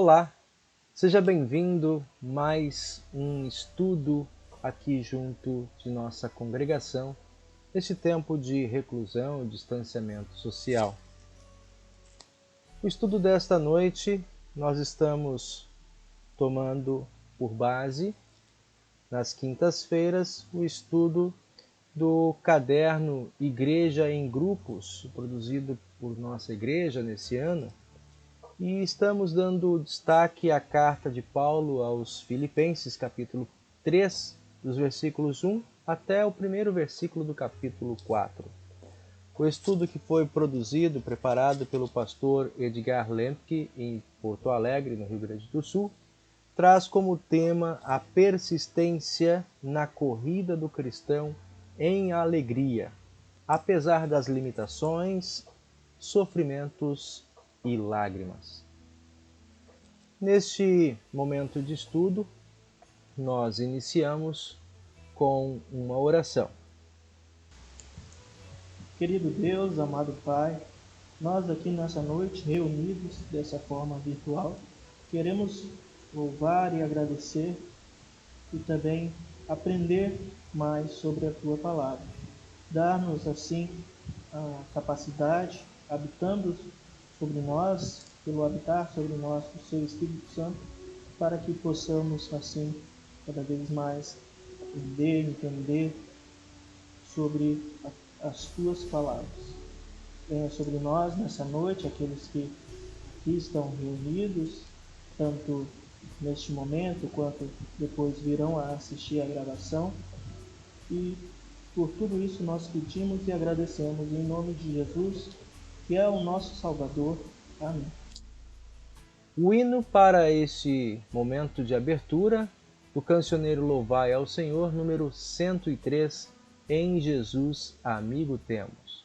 Olá, seja bem-vindo mais um estudo aqui junto de nossa congregação, neste tempo de reclusão e distanciamento social. O estudo desta noite nós estamos tomando por base, nas quintas-feiras, o estudo do caderno Igreja em Grupos, produzido por nossa igreja nesse ano, e estamos dando destaque à carta de Paulo aos Filipenses, capítulo 3, dos versículos 1 até o primeiro versículo do capítulo 4. O estudo que foi produzido, preparado pelo pastor Edgar Lemke em Porto Alegre, no Rio Grande do Sul, traz como tema a persistência na corrida do cristão em alegria, apesar das limitações, sofrimentos e lágrimas. Neste momento de estudo, nós iniciamos com uma oração. Querido Deus, amado Pai, nós aqui nessa noite, reunidos dessa forma virtual, queremos louvar e agradecer e também aprender mais sobre a Tua Palavra. Dar-nos assim a capacidade, habitando sobre nós, pelo habitar sobre nós o Seu Espírito Santo, para que possamos assim cada vez mais aprender, entender sobre as Tuas palavras. Venha sobre nós nessa noite, aqueles que aqui estão reunidos, tanto neste momento quanto depois virão a assistir a gravação. E por tudo isso nós pedimos e agradecemos em nome de Jesus, que é o nosso Salvador. Amém. O hino para este momento de abertura, do cancioneiro Louvai ao Senhor, número 103, Em Jesus amigo temos.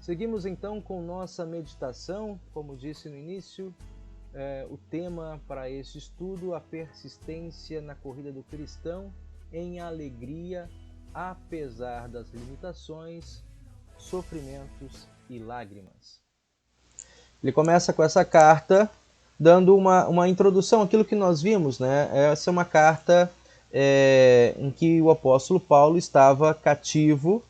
Seguimos então com nossa meditação. Como disse no início, o tema para este estudo: a persistência na corrida do cristão em alegria, apesar das limitações, sofrimentos e lágrimas. Ele começa com essa carta dando uma introdução àquilo que nós vimos, né? Essa é uma carta em que o apóstolo Paulo estava cativo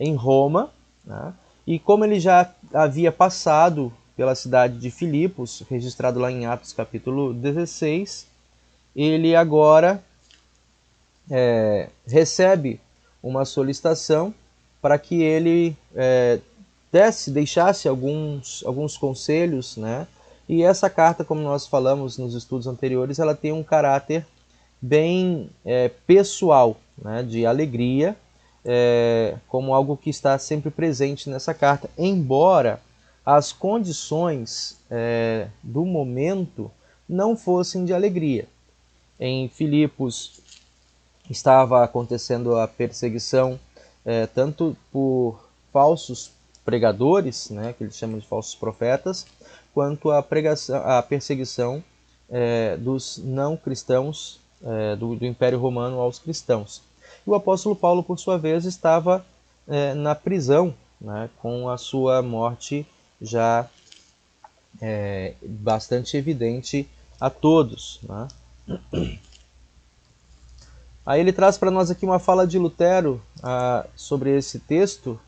em Roma, né? E como ele já havia passado pela cidade de Filipos, registrado lá em Atos capítulo 16, ele agora recebe uma solicitação para que ele deixasse alguns conselhos, né? E essa carta, como nós falamos nos estudos anteriores, ela tem um caráter bem pessoal, né? De alegria, como algo que está sempre presente nessa carta, embora as condições do momento não fossem de alegria. Em Filipos estava acontecendo a perseguição tanto por falsos pregadores, né, que eles chamam de falsos profetas, quanto a perseguição dos não cristãos, do Império Romano aos cristãos. E o apóstolo Paulo, por sua vez, estava na prisão, né, com a sua morte já bastante evidente a todos, né? Aí ele traz para nós aqui uma fala de Lutero sobre esse texto.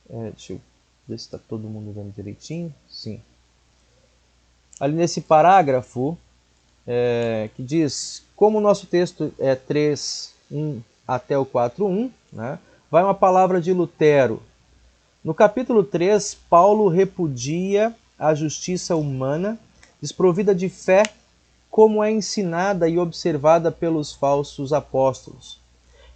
Deixa eu ver se está todo mundo vendo direitinho. Sim. Ali nesse parágrafo, que diz, como o nosso texto é 3:1 até o 4:1, né, vai uma palavra de Lutero. No capítulo 3, Paulo repudia a justiça humana, desprovida de fé, como é ensinada e observada pelos falsos apóstolos.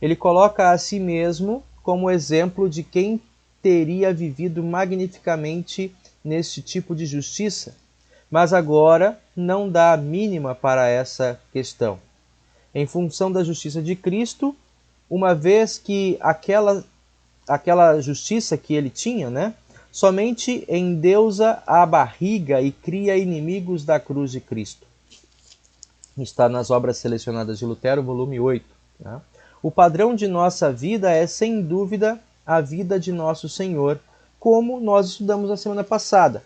Ele coloca a si mesmo como exemplo de quem teria vivido magnificamente neste tipo de justiça, mas agora não dá a mínima para essa questão. Em função da justiça de Cristo, uma vez que aquela justiça que ele tinha, né, somente endeusa a barriga e cria inimigos da cruz de Cristo. Está nas obras selecionadas de Lutero, volume 8. Né? O padrão de nossa vida é, sem dúvida, a vida de nosso Senhor, como nós estudamos na semana passada.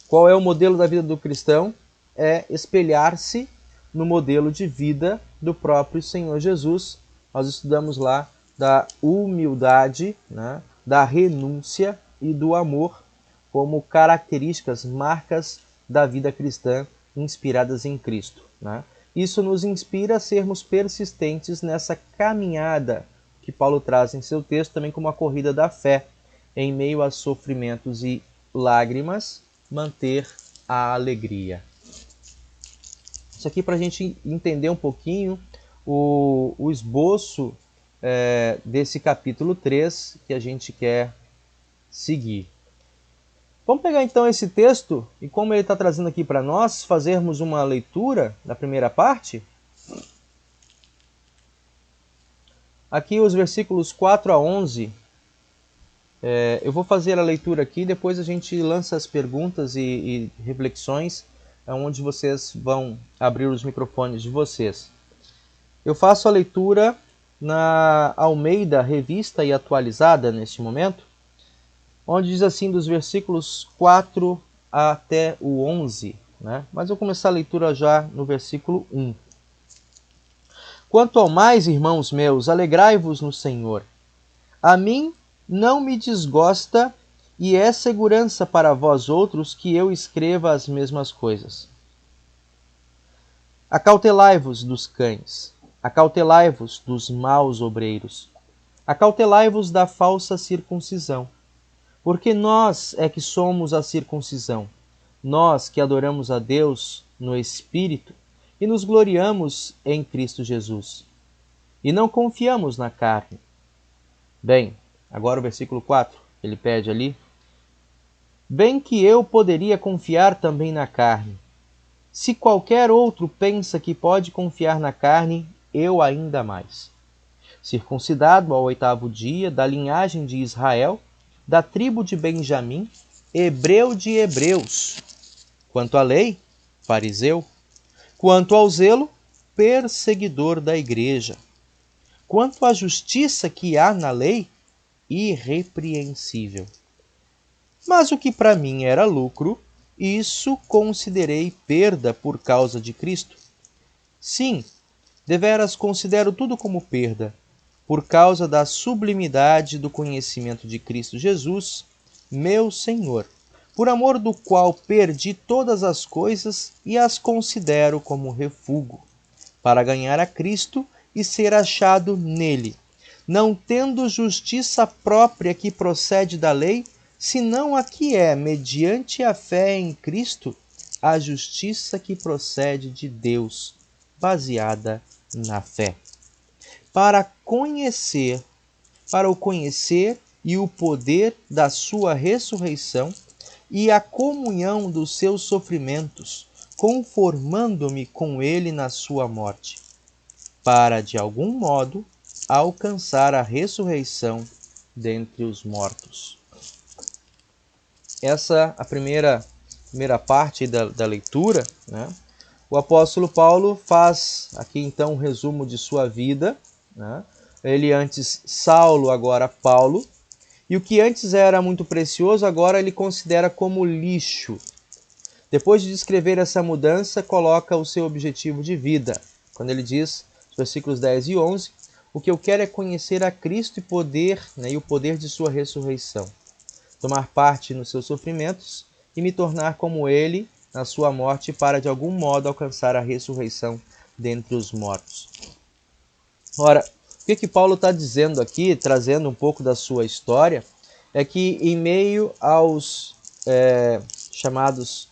Qual é o modelo da vida do cristão? É espelhar-se no modelo de vida do próprio Senhor Jesus. Nós estudamos lá da humildade, né, da renúncia e do amor como características, marcas da vida cristã inspiradas em Cristo, né? Isso nos inspira a sermos persistentes nessa caminhada que Paulo traz em seu texto, também como a corrida da fé, em meio a sofrimentos e lágrimas, manter a alegria. Isso aqui para a gente entender um pouquinho o esboço desse capítulo 3 que a gente quer seguir. Vamos pegar então esse texto e, como ele está trazendo aqui para nós, fazermos uma leitura da primeira parte. Aqui os versículos 4 a 11. Eu vou fazer a leitura aqui, depois a gente lança as perguntas e reflexões, onde vocês vão abrir os microfones de vocês. Eu faço a leitura na Almeida Revista e Atualizada neste momento, onde diz assim, dos versículos 4 até o 11, né? Mas eu vou começar a leitura já no versículo 1. Quanto ao mais, irmãos meus, alegrai-vos no Senhor. A mim não me desgosta e é segurança para vós outros que eu escreva as mesmas coisas. Acautelai-vos dos cães, acautelai-vos dos maus obreiros, acautelai-vos da falsa circuncisão. Porque nós é que somos a circuncisão, nós que adoramos a Deus no Espírito e nos gloriamos em Cristo Jesus. E não confiamos na carne. Bem, agora o versículo 4, ele pede ali. Bem que eu poderia confiar também na carne. Se qualquer outro pensa que pode confiar na carne, eu ainda mais. circuncidado ao 8º dia, da linhagem de Israel, da tribo de Benjamim, hebreu de hebreus. Quanto à lei, fariseu. Quanto ao zelo, perseguidor da igreja. Quanto à justiça que há na lei, irrepreensível. Mas o que para mim era lucro, isso considerei perda por causa de Cristo. Sim, deveras considero tudo como perda, por causa da sublimidade do conhecimento de Cristo Jesus, meu Senhor, por amor do qual perdi todas as coisas e as considero como refúgio, para ganhar a Cristo e ser achado nele, não tendo justiça própria que procede da lei, senão a que é, mediante a fé em Cristo, a justiça que procede de Deus, baseada na fé. Para o conhecer e o poder da sua ressurreição e a comunhão dos seus sofrimentos, conformando-me com ele na sua morte, para, de algum modo, alcançar a ressurreição dentre os mortos. Essa a primeira parte da leitura, né? O apóstolo Paulo faz aqui então um resumo de sua vida, né? Ele antes Saulo, agora Paulo, e o que antes era muito precioso, agora ele considera como lixo. Depois de descrever essa mudança, coloca o seu objetivo de vida, quando ele diz, versículos 10 e 11, o que eu quero é conhecer a Cristo e o poder de sua ressurreição, tomar parte nos seus sofrimentos e me tornar como ele na sua morte para de algum modo alcançar a ressurreição dentre os mortos. Ora, o que Paulo está dizendo aqui, trazendo um pouco da sua história, é que em meio aos chamados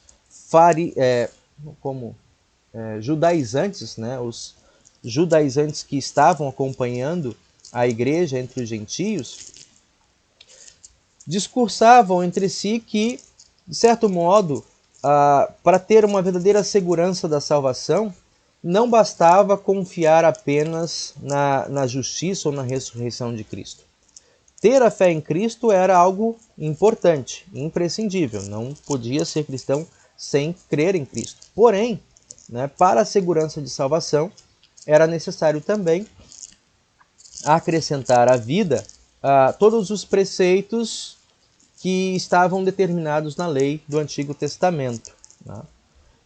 judaizantes, né, os judaizantes que estavam acompanhando a igreja entre os gentios, discursavam entre si que, de certo modo, para ter uma verdadeira segurança da salvação, não bastava confiar apenas na justiça ou na ressurreição de Cristo. Ter a fé em Cristo era algo importante, imprescindível. Não podia ser cristão sem crer em Cristo. Porém, para a segurança de salvação, era necessário também acrescentar à vida todos os preceitos que estavam determinados na lei do Antigo Testamento.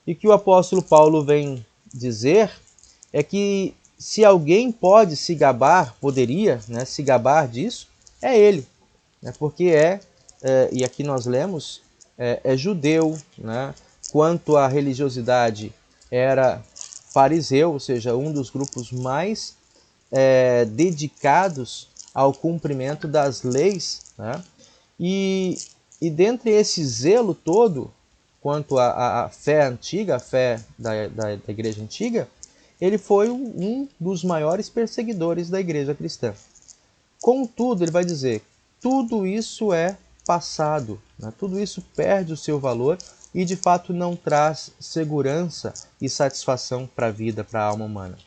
E que o apóstolo Paulo vem dizer é que se alguém pode se gabar, poderia se gabar disso, é ele. Porque e aqui nós lemos, é judeu, quanto à religiosidade era fariseu, ou seja, um dos grupos mais dedicados ao cumprimento das leis, E dentre esse zelo todo, quanto à fé antiga, a fé da igreja antiga, ele foi um dos maiores perseguidores da igreja cristã. Contudo, ele vai dizer, tudo isso é passado, tudo isso perde o seu valor e de fato não traz segurança e satisfação para a vida, para a alma humana.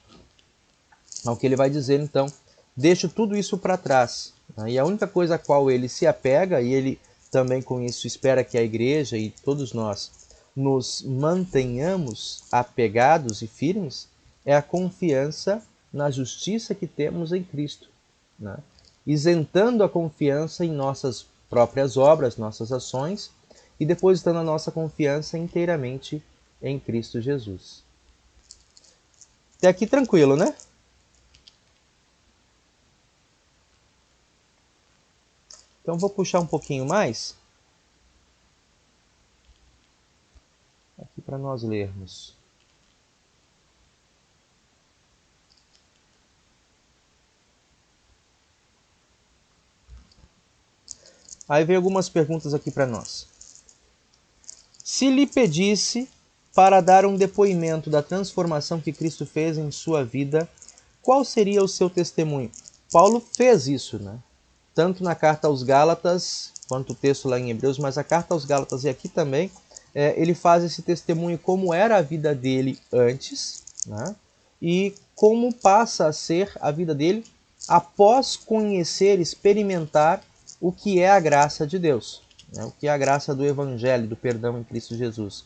Ao que ele vai dizer então, deixo tudo isso para trás. E a única coisa a qual ele se apega, e ele também com isso espera que a igreja e todos nós nos mantenhamos apegados e firmes, é a confiança na justiça que temos em Cristo, isentando a confiança em nossas próprias obras, nossas ações, e depositando a nossa confiança inteiramente em Cristo Jesus. Até aqui tranquilo, né? Então vou puxar um pouquinho mais aqui para nós lermos. Aí vem algumas perguntas aqui para nós. Se lhe pedisse para dar um depoimento da transformação que Cristo fez em sua vida, qual seria o seu testemunho? Paulo fez isso, tanto na carta aos Gálatas, quanto o texto lá em Hebreus, mas a carta aos Gálatas e aqui também, ele faz esse testemunho como era a vida dele antes, e como passa a ser a vida dele após conhecer, experimentar o que é a graça de Deus, né? O que é a graça do Evangelho, do perdão em Cristo Jesus.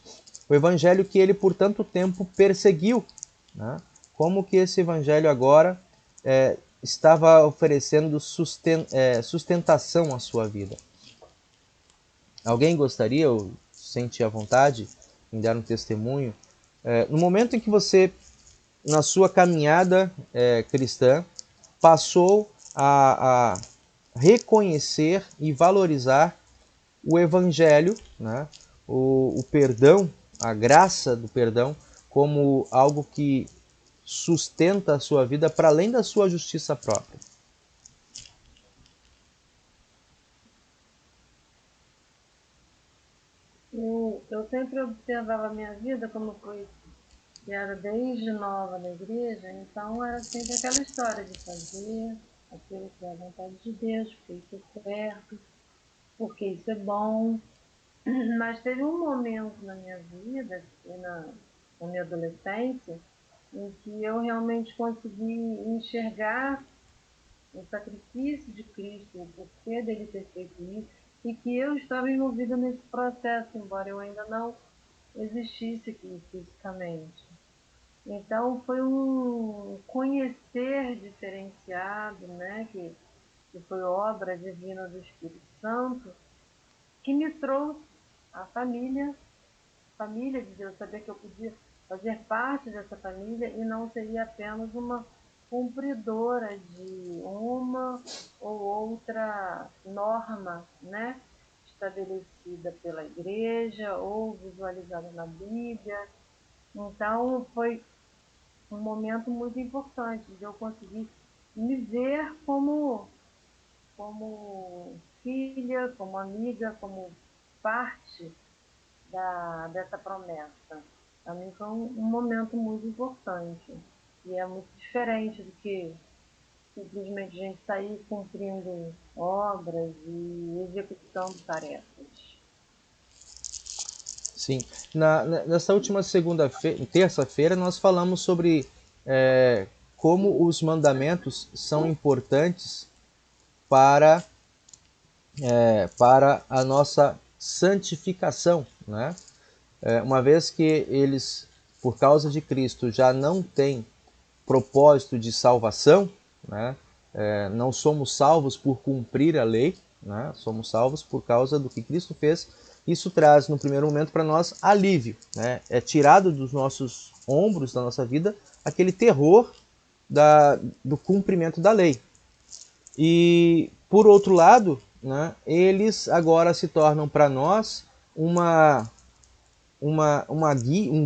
O Evangelho que ele por tanto tempo perseguiu, né? Como que esse Evangelho agora estava oferecendo sustentação à sua vida. Alguém gostaria ou sente a vontade em dar um testemunho? No momento em que você, na sua caminhada cristã, passou a reconhecer e valorizar o Evangelho, né? O perdão, a graça do perdão, como algo que sustenta a sua vida para além da sua justiça própria. Eu sempre observava a minha vida como foi, que era desde nova na igreja, então era sempre aquela história de fazer aquilo que é a vontade de Deus, porque isso é certo, porque isso é bom. Mas teve um momento na minha vida, na minha adolescência, em que eu realmente consegui enxergar o sacrifício de Cristo, o porquê dele ter feito isso, e que eu estava envolvida nesse processo, embora eu ainda não existisse aqui fisicamente. Então foi um conhecer diferenciado, né, que foi obra divina do Espírito Santo, que me trouxe a família de Deus, saber que eu podia fazer parte dessa família e não seria apenas uma cumpridora de uma ou outra norma, né, estabelecida pela igreja ou visualizada na Bíblia. Então foi um momento muito importante de eu conseguir me ver como filha, como amiga, como parte dessa promessa. Para mim foi um momento muito importante e é muito diferente do que simplesmente a gente sair cumprindo obras e executando tarefas. Sim. Nessa última terça-feira, nós falamos sobre como os mandamentos são importantes para a nossa santificação, né? Uma vez que eles, por causa de Cristo, já não têm propósito de salvação, né? Não somos salvos por cumprir a lei, né? Somos salvos por causa do que Cristo fez. Isso traz, no primeiro momento, para nós alívio, né? É tirado dos nossos ombros, da nossa vida, aquele terror do cumprimento da lei. E, por outro lado, né, eles agora se tornam para nós um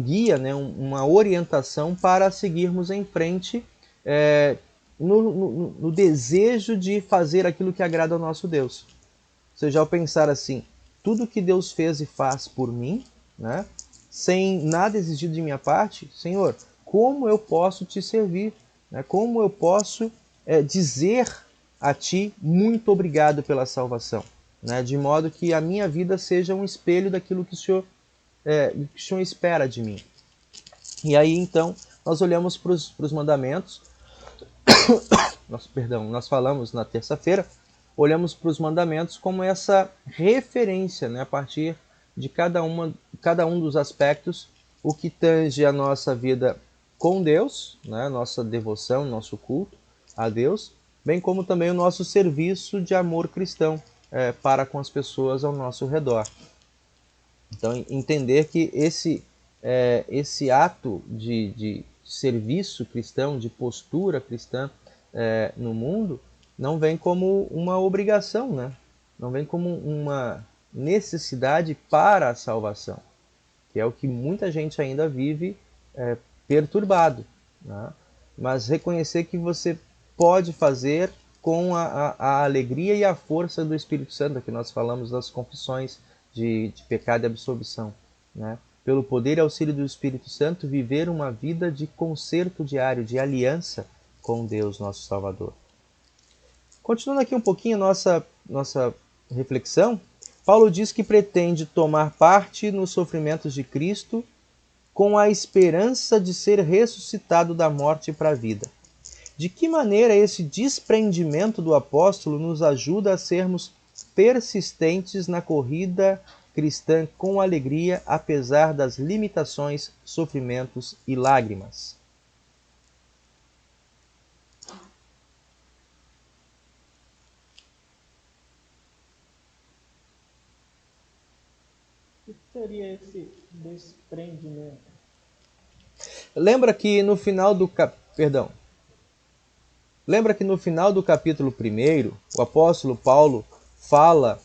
guia, né, uma orientação para seguirmos em frente no desejo de fazer aquilo que agrada ao nosso Deus. Ou seja, ao pensar assim, tudo que Deus fez e faz por mim, né, sem nada exigir de minha parte, Senhor, como eu posso te servir? Né, como eu posso dizer a Ti muito obrigado pela salvação? Né, de modo que a minha vida seja um espelho daquilo que o Senhor espera de mim. E aí então nós olhamos para os mandamentos. Nós falamos na terça-feira, olhamos para os mandamentos como essa referência, né, a partir de cada um dos aspectos, o que tange a nossa vida com Deus, né, nossa devoção, nosso culto a Deus, bem como também o nosso serviço de amor cristão para com as pessoas ao nosso redor. Então, entender que esse ato de serviço cristão, de postura cristã no mundo, não vem como uma obrigação, né? Não vem como uma necessidade para a salvação, que é o que muita gente ainda vive perturbado, né? Mas reconhecer que você pode fazer com a alegria e a força do Espírito Santo, que nós falamos das confissões de pecado e absolvição, né? Pelo poder e auxílio do Espírito Santo, viver uma vida de concerto diário, de aliança com Deus, nosso Salvador. Continuando aqui um pouquinho a nossa reflexão, Paulo diz que pretende tomar parte nos sofrimentos de Cristo com a esperança de ser ressuscitado da morte para a vida. de que maneira esse desprendimento do apóstolo nos ajuda a sermos persistentes na corrida cristã com alegria, apesar das limitações, sofrimentos e lágrimas? O que seria esse desprendimento? Lembra que no final do capítulo 1, o apóstolo Paulo fala,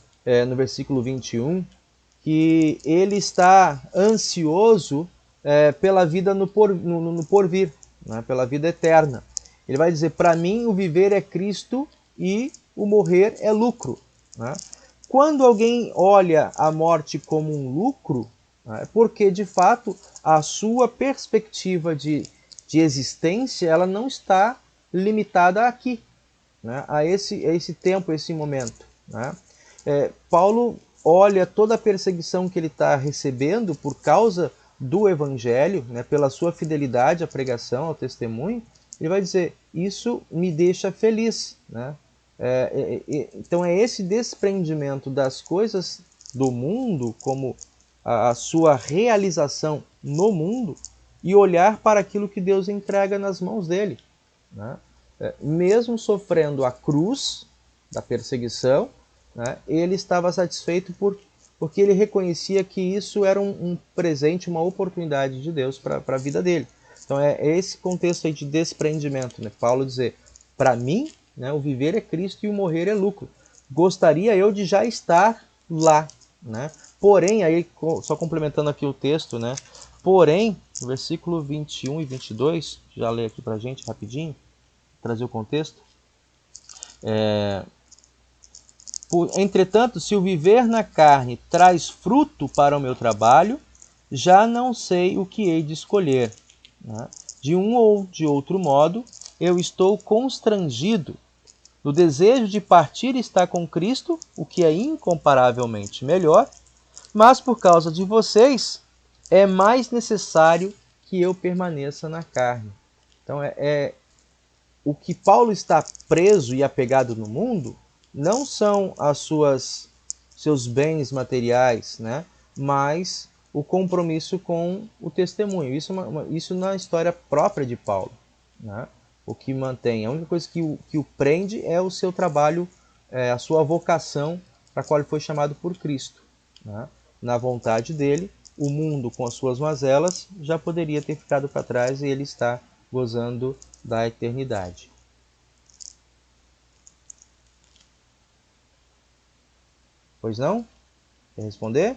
no versículo 21, que ele está ansioso pela vida no porvir, né, pela vida eterna. Ele vai dizer, para mim o viver é Cristo e o morrer é lucro. Né? Quando alguém olha a morte como um lucro, né, porque de fato a sua perspectiva de existência ela não está limitada aqui, né, a esse tempo, esse momento. Né? Paulo olha toda a perseguição que ele está recebendo por causa do Evangelho, né, pela sua fidelidade à pregação, ao testemunho, ele vai dizer, isso me deixa feliz. Né? Então é esse desprendimento das coisas do mundo, como a sua realização no mundo, e olhar para aquilo que Deus entrega nas mãos dele. Né? Mesmo sofrendo a cruz da perseguição, né, ele estava satisfeito porque ele reconhecia que isso era um presente, uma oportunidade de Deus para a vida dele. Então é esse contexto aí de desprendimento. Né? Paulo dizer, para mim, né, o viver é Cristo e o morrer é lucro. Gostaria eu de já estar lá. Né? Porém, aí, só complementando aqui o texto, né? Porém, no versículo 21 e 22, já leio aqui para a gente rapidinho, trazer o contexto. Entretanto, se o viver na carne traz fruto para o meu trabalho, já não sei o que hei de escolher. Né? De um ou de outro modo, eu estou constrangido. No desejo de partir e estar com Cristo, o que é incomparavelmente melhor, mas por causa de vocês, é mais necessário que eu permaneça na carne. Então, o que Paulo está preso e apegado no mundo não são seus bens materiais, né? Mas o compromisso com o testemunho. Isso na história própria de Paulo. Né? O que mantém, a única coisa que o prende é o seu trabalho, a sua vocação para a qual ele foi chamado por Cristo. Né? Na vontade dele, o mundo com as suas mazelas já poderia ter ficado para trás e ele está gozando da eternidade. Pois não? Quer responder?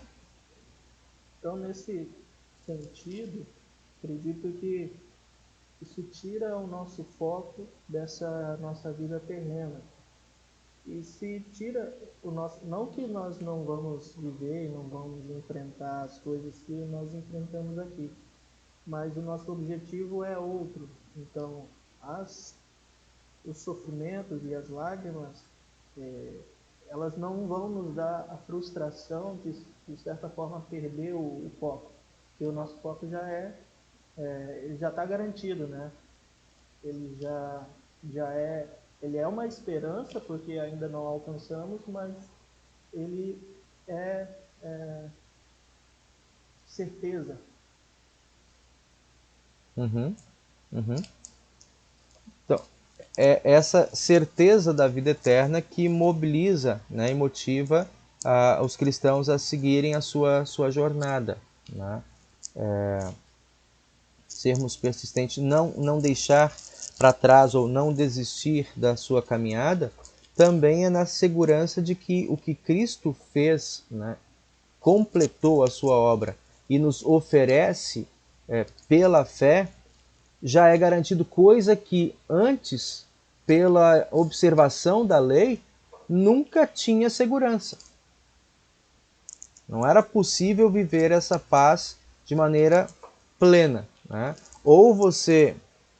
Então, nesse sentido, acredito que isso tira o nosso foco dessa nossa vida terrena. E se tira o nosso... Não que nós não vamos viver e não vamos enfrentar as coisas que nós enfrentamos aqui, mas o nosso objetivo é outro. Então, os sofrimentos e as lágrimas, elas não vão nos dar a frustração de certa forma, perder o foco. Porque o nosso foco ele já está garantido, né? Ele ele é uma esperança, porque ainda não alcançamos, mas ele é certeza. Uhum. Então, é essa certeza da vida eterna que mobiliza, né, e motiva os cristãos a seguirem a sua jornada. Né? Sermos persistentes, não deixar para trás ou não desistir da sua caminhada, também é na segurança de que o que Cristo fez, né, completou a sua obra e nos oferece pela fé, já é garantido, coisa que antes, pela observação da lei, nunca tinha segurança. Não era possível viver essa paz de maneira plena. Né? Ou você,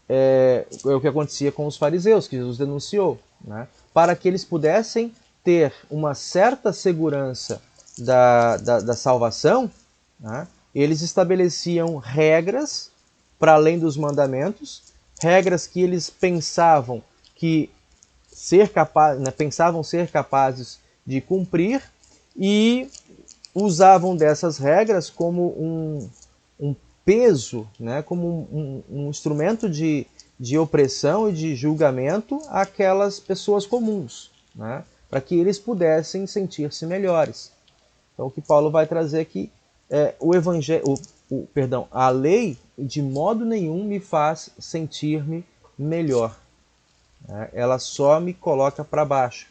é o que acontecia com os fariseus, que Jesus denunciou, né? Para que eles pudessem ter uma certa segurança da salvação, né? Eles estabeleciam regras para além dos mandamentos regras que eles pensavam ser capazes de cumprir, e usavam dessas regras como um peso, né, como um instrumento de opressão e de julgamento àquelas pessoas comuns, né, para que eles pudessem sentir-se melhores. Então, o que Paulo vai trazer aqui é a lei de modo nenhum me faz sentir-me melhor. Ela só me coloca para baixo.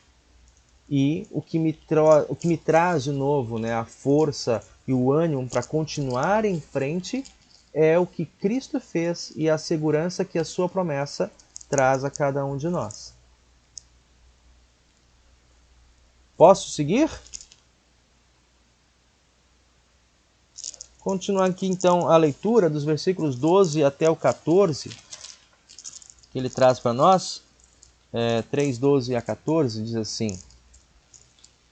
E o que me traz de novo, né, a força e o ânimo para continuar em frente é o que Cristo fez e a segurança que a sua promessa traz a cada um de nós. Posso seguir? Continuar aqui então a leitura dos versículos 12 até o 14, que ele traz para nós. 3, 12 a 14 diz assim: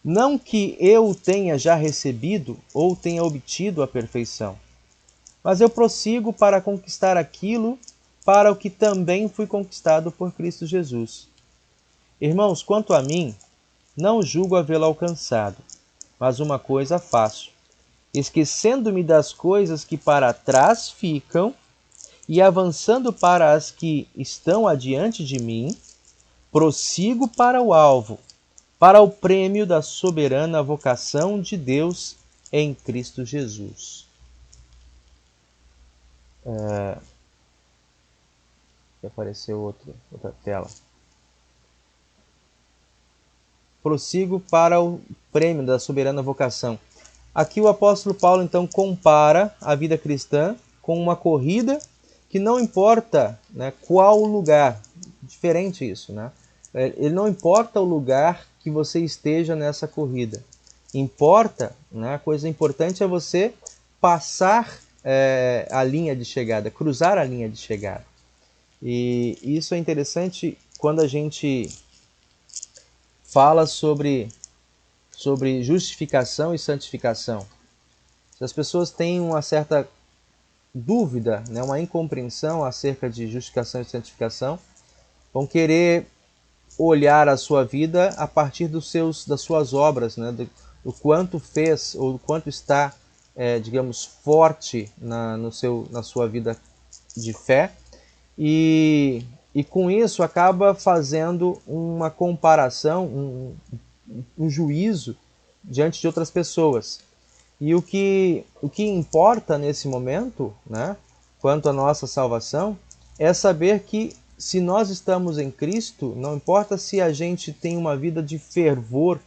Não que eu tenha já recebido ou tenha obtido a perfeição, mas eu prossigo para conquistar aquilo para o que também fui conquistado por Cristo Jesus. Irmãos, quanto a mim, não julgo havê-lo alcançado, mas uma coisa faço, esquecendo-me das coisas que para trás ficam e avançando para as que estão adiante de mim, prossigo para o alvo, para o prêmio da soberana vocação de Deus em Cristo Jesus. Apareceu outra tela. Prossigo para o prêmio da soberana vocação. Aqui o apóstolo Paulo então compara a vida cristã com uma corrida que não importa, né, qual o lugar. Diferente isso, né? Ele não importa o lugar que você esteja nessa corrida. Importa, né, a coisa importante é você passar a linha de chegada, cruzar a linha de chegada. E isso é interessante quando a gente fala sobre justificação e santificação. Se as pessoas têm uma certa dúvida, né, uma incompreensão acerca de justificação e santificação, vão querer olhar a sua vida a partir das suas obras, né, do quanto fez ou do quanto está, digamos, forte na sua vida de fé, e com isso acaba fazendo uma comparação, um juízo diante de outras pessoas. E o que importa nesse momento, né, quanto à nossa salvação, é saber que se nós estamos em Cristo, não importa se a gente tem uma vida de fervor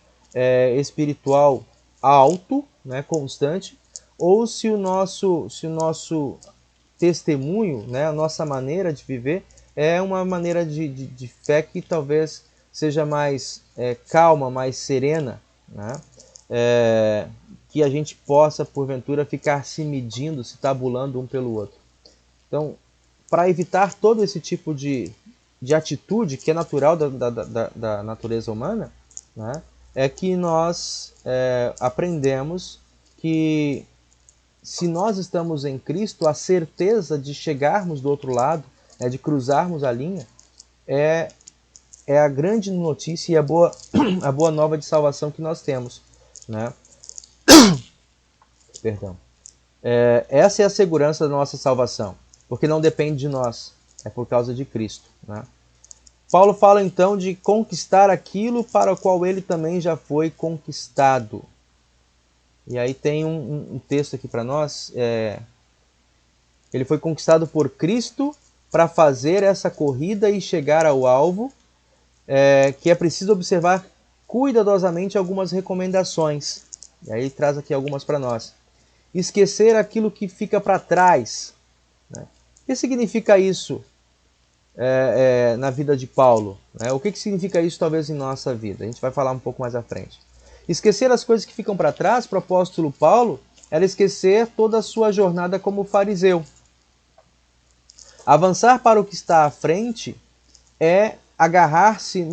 espiritual alto, né, constante, ou se o nosso testemunho, né, a nossa maneira de viver é uma maneira de fé que talvez seja mais calma, mais serena, né? Que a gente possa, porventura, ficar se medindo, se tabulando um pelo outro. Então, para evitar todo esse tipo de atitude que é natural da natureza humana, né, é que nós aprendemos que se nós estamos em Cristo, a certeza de chegarmos do outro lado, de cruzarmos a linha, é a grande notícia e a boa nova de salvação que nós temos, né? Perdão. Essa é a segurança da nossa salvação, porque não depende de nós, é por causa de Cristo, né? Paulo fala então de conquistar aquilo para o qual ele também já foi conquistado. E aí tem um texto aqui para nós. Ele foi conquistado por Cristo para fazer essa corrida e chegar ao alvo, que é preciso observar cuidadosamente algumas recomendações. E aí ele traz aqui algumas para nós. Esquecer aquilo que fica para trás, né? O que significa isso na vida de Paulo, né? O que significa isso talvez em nossa vida? A gente vai falar um pouco mais à frente. Esquecer as coisas que ficam para trás, para o apóstolo Paulo, era esquecer toda a sua jornada como fariseu. Avançar para o que está à frente é agarrar-se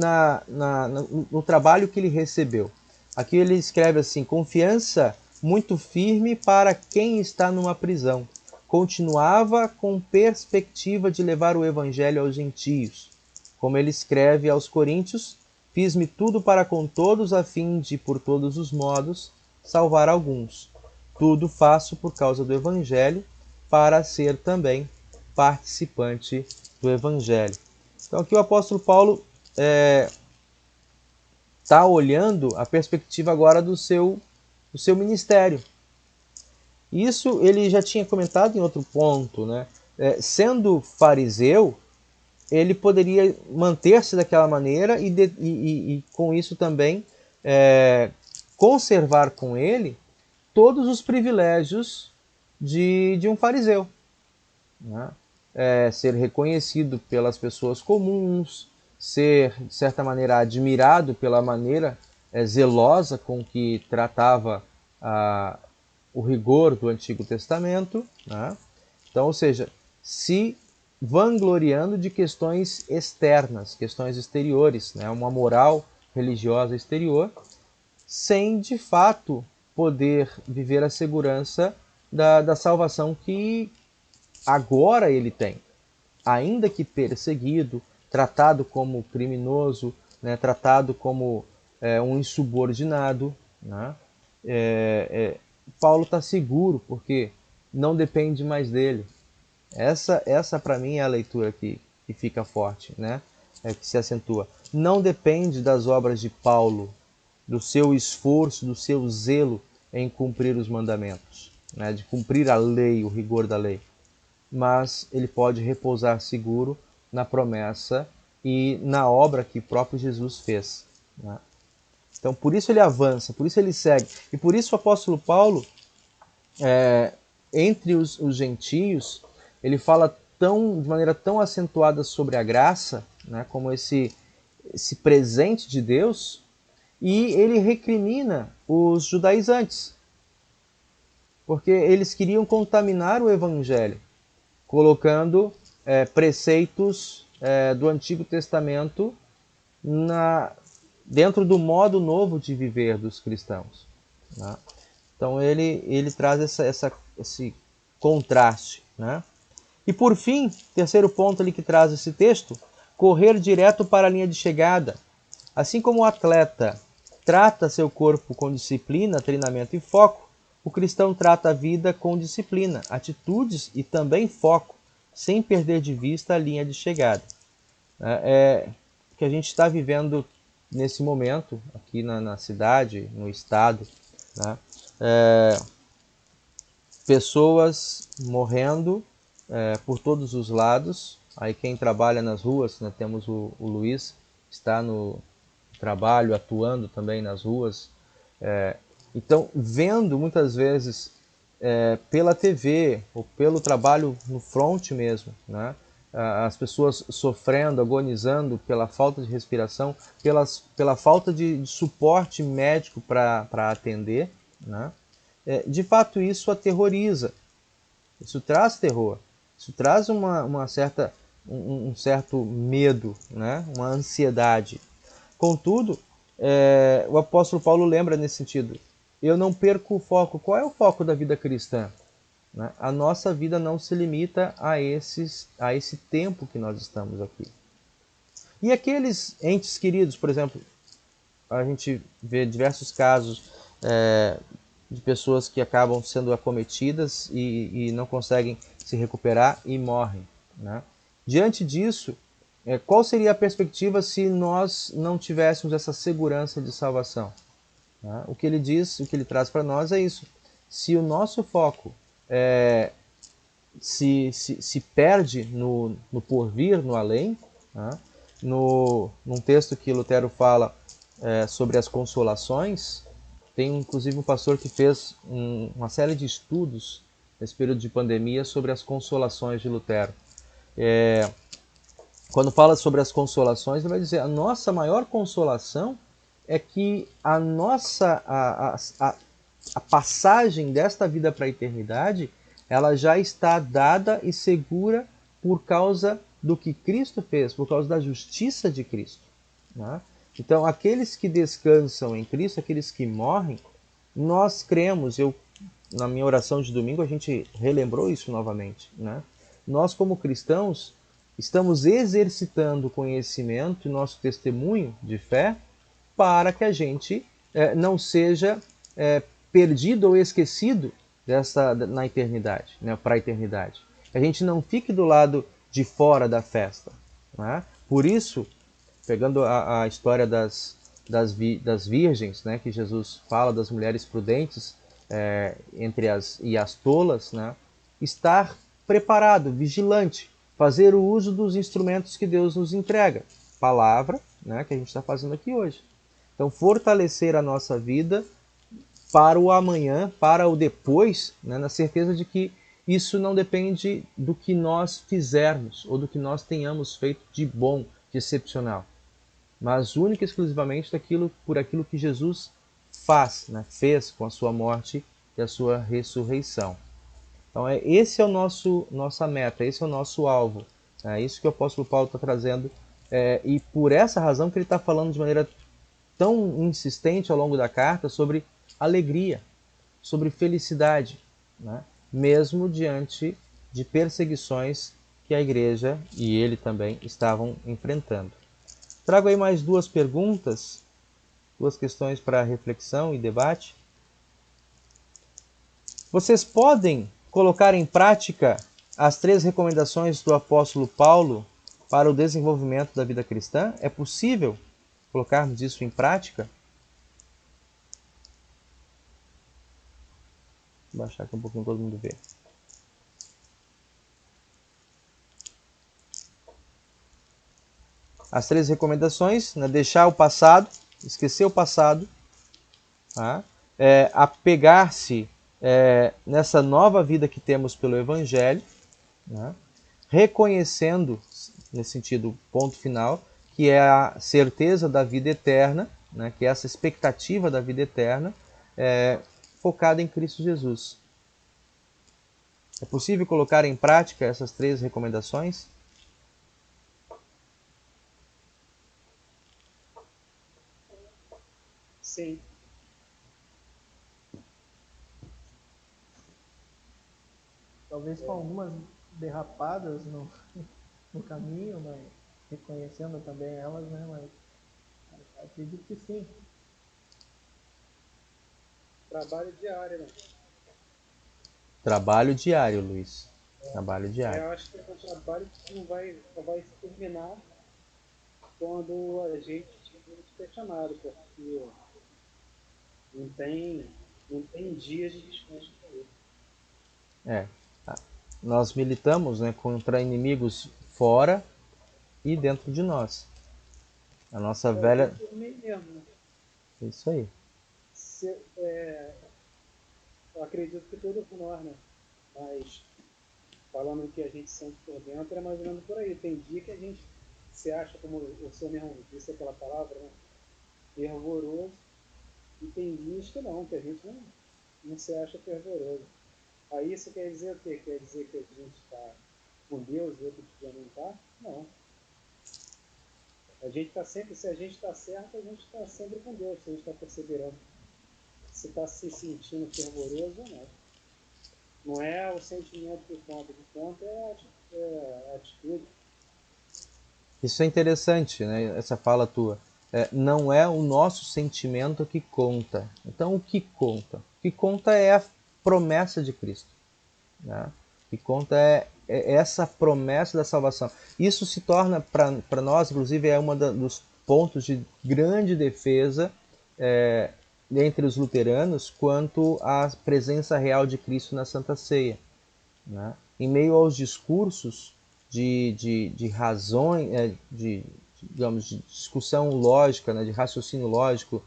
no trabalho que ele recebeu. Aqui ele escreve assim: confiança muito firme para quem está numa prisão, continuava com perspectiva de levar o evangelho aos gentios. Como ele escreve aos Coríntios, fiz-me tudo para com todos, a fim de, por todos os modos, salvar alguns. Tudo faço por causa do evangelho, para ser também participante do evangelho. Então aqui o apóstolo Paulo está olhando a perspectiva agora do seu ministério. Isso ele já tinha comentado em outro ponto, né? Sendo fariseu, ele poderia manter-se daquela maneira e com isso também conservar com ele todos os privilégios de um fariseu, né? Ser reconhecido pelas pessoas comuns, ser, de certa maneira, admirado pela maneira zelosa com que tratava o rigor do Antigo Testamento, né? Então, ou seja, se vangloriando de questões externas, questões exteriores, né? Uma moral religiosa exterior, sem, de fato, poder viver a segurança da salvação que agora ele tem. Ainda que perseguido, tratado como criminoso, né? Tratado como um insubordinado, né? Paulo está seguro, porque não depende mais dele. Essa para mim é a leitura que fica forte, né? Que se acentua. Não depende das obras de Paulo, do seu esforço, do seu zelo em cumprir os mandamentos, né? De cumprir a lei, o rigor da lei. Mas ele pode repousar seguro na promessa e na obra que o próprio Jesus fez, né? Então, por isso ele avança, por isso ele segue. E por isso o apóstolo Paulo, entre os gentios, ele fala de maneira tão acentuada sobre a graça, né, como esse presente de Deus, e ele recrimina os judaizantes, porque eles queriam contaminar o evangelho, colocando preceitos do Antigo Testamento dentro do modo novo de viver dos cristãos, né? Então ele traz esse contraste, né? E por fim, terceiro ponto ali que traz esse texto, correr direto para a linha de chegada. Assim como o atleta trata seu corpo com disciplina, treinamento e foco, o cristão trata a vida com disciplina, atitudes e também foco, sem perder de vista a linha de chegada. Que a gente está vivendo nesse momento, aqui na cidade, no estado, né? Pessoas morrendo por todos os lados. Aí quem trabalha nas ruas, né, temos o Luiz, está no trabalho, atuando também nas ruas. Então, vendo muitas vezes pela TV ou pelo trabalho no front mesmo, né, as pessoas sofrendo, agonizando pela falta de respiração, pela falta de suporte médico para atender, né? De fato, isso aterroriza, isso traz terror, isso traz um certo medo, né? Uma ansiedade. Contudo, o apóstolo Paulo lembra nesse sentido: eu não perco o foco. Qual é o foco da vida cristã? Né? A nossa vida não se limita a esse tempo que nós estamos aqui. E aqueles entes queridos, por exemplo, a gente vê diversos casos de pessoas que acabam sendo acometidas e não conseguem se recuperar e morrem, né? Diante disso, qual seria a perspectiva se nós não tivéssemos essa segurança de salvação? Né? O que ele diz, o que ele traz para nós é isso. Se o nosso foco se perde no porvir, no além, né? Num texto que Lutero fala sobre as consolações, tem inclusive um pastor que fez uma série de estudos nesse período de pandemia sobre as consolações de Lutero. Quando fala sobre as consolações, ele vai dizer: a nossa maior consolação é que a passagem desta vida para a eternidade, ela já está dada e segura por causa do que Cristo fez, por causa da justiça de Cristo, né? Então, aqueles que descansam em Cristo, aqueles que morrem, nós cremos, eu na minha oração de domingo, a gente relembrou isso novamente, né? Nós, como cristãos, estamos exercitando o conhecimento e nosso testemunho de fé para que a gente não seja perdido ou esquecido na eternidade, né, para a eternidade. Que a gente não fique do lado de fora da festa. Né? Por isso, pegando a história das virgens, né, que Jesus fala das mulheres prudentes e as tolas, né, estar preparado, vigilante, fazer o uso dos instrumentos que Deus nos entrega. Palavra, né, que a gente está fazendo aqui hoje. Então, fortalecer a nossa vida para o amanhã, para o depois, né, na certeza de que isso não depende do que nós fizermos ou do que nós tenhamos feito de bom, de excepcional, mas única e exclusivamente por aquilo que Jesus fez com a sua morte e a sua ressurreição. Então, esse é o nossa meta, esse é o nosso alvo. É isso que o apóstolo Paulo está trazendo, e por essa razão que ele está falando de maneira tão insistente ao longo da carta sobre alegria, sobre felicidade, né? Mesmo diante de perseguições que a igreja e ele também estavam enfrentando. Trago aí mais duas perguntas, duas questões para reflexão e debate. Vocês podem colocar em prática as 3 recomendações do apóstolo Paulo para o desenvolvimento da vida cristã? É possível colocarmos isso em prática? Vou baixar aqui um pouquinho para todo mundo ver. As 3 recomendações, né? Deixar o passado, esquecer o passado, tá? Apegar-se nessa nova vida que temos pelo Evangelho, né? Reconhecendo, nesse sentido, ponto final, que é a certeza da vida eterna, né? Que é essa expectativa da vida eterna, focada em Cristo Jesus. É possível colocar em prática essas 3 recomendações? Sim. Talvez com algumas derrapadas no caminho, mas reconhecendo também elas, né? Mas acredito que sim. Trabalho diário, né? Trabalho diário, Luiz. Trabalho diário. Eu acho que é um trabalho que não vai se terminar quando a gente estiver chamado, porque não tem dias de descanso para ele. Nós militamos, né, contra inimigos fora e dentro de nós. A nossa velha... Por mim mesmo, né? Isso aí. Eu acredito que tudo é por nós, né? Mas falando que a gente sente por dentro é mais ou menos por aí. Tem dia que a gente se acha, como o senhor mesmo disse aquela palavra, né? Fervoroso. E tem dias que não, que a gente não se acha fervoroso. Aí isso quer dizer o quê? Quer dizer que a gente está com Deus e outro dia não está? Não. A gente está sempre, se a gente está certo, a gente está sempre com Deus, se a gente está perseverando. Se está se sentindo fervoroso ou não. Não é o sentimento que conta, o que conta é a atitude. Isso é interessante, né? Essa fala tua. Não é o nosso sentimento que conta. Então, o que conta? O que conta é a promessa de Cristo. Né? O que conta é essa promessa da salvação. Isso se torna, para nós, inclusive, um dos pontos de grande defesa entre os luteranos quanto à presença real de Cristo na Santa Ceia. Né? Em meio aos discursos de razões, digamos, de discussão lógica, né, de raciocínio lógico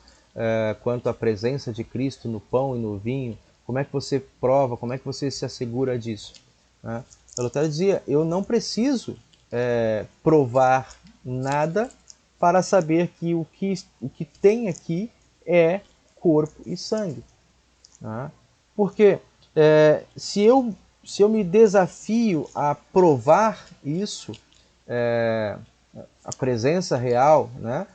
quanto à presença de Cristo no pão e no vinho, como é que você prova, como é que você se assegura disso? Né? Lutero dizia, eu não preciso provar nada para saber que o que tem aqui é corpo e sangue. Né? Porque se eu me desafio a provar isso, a presença real, né,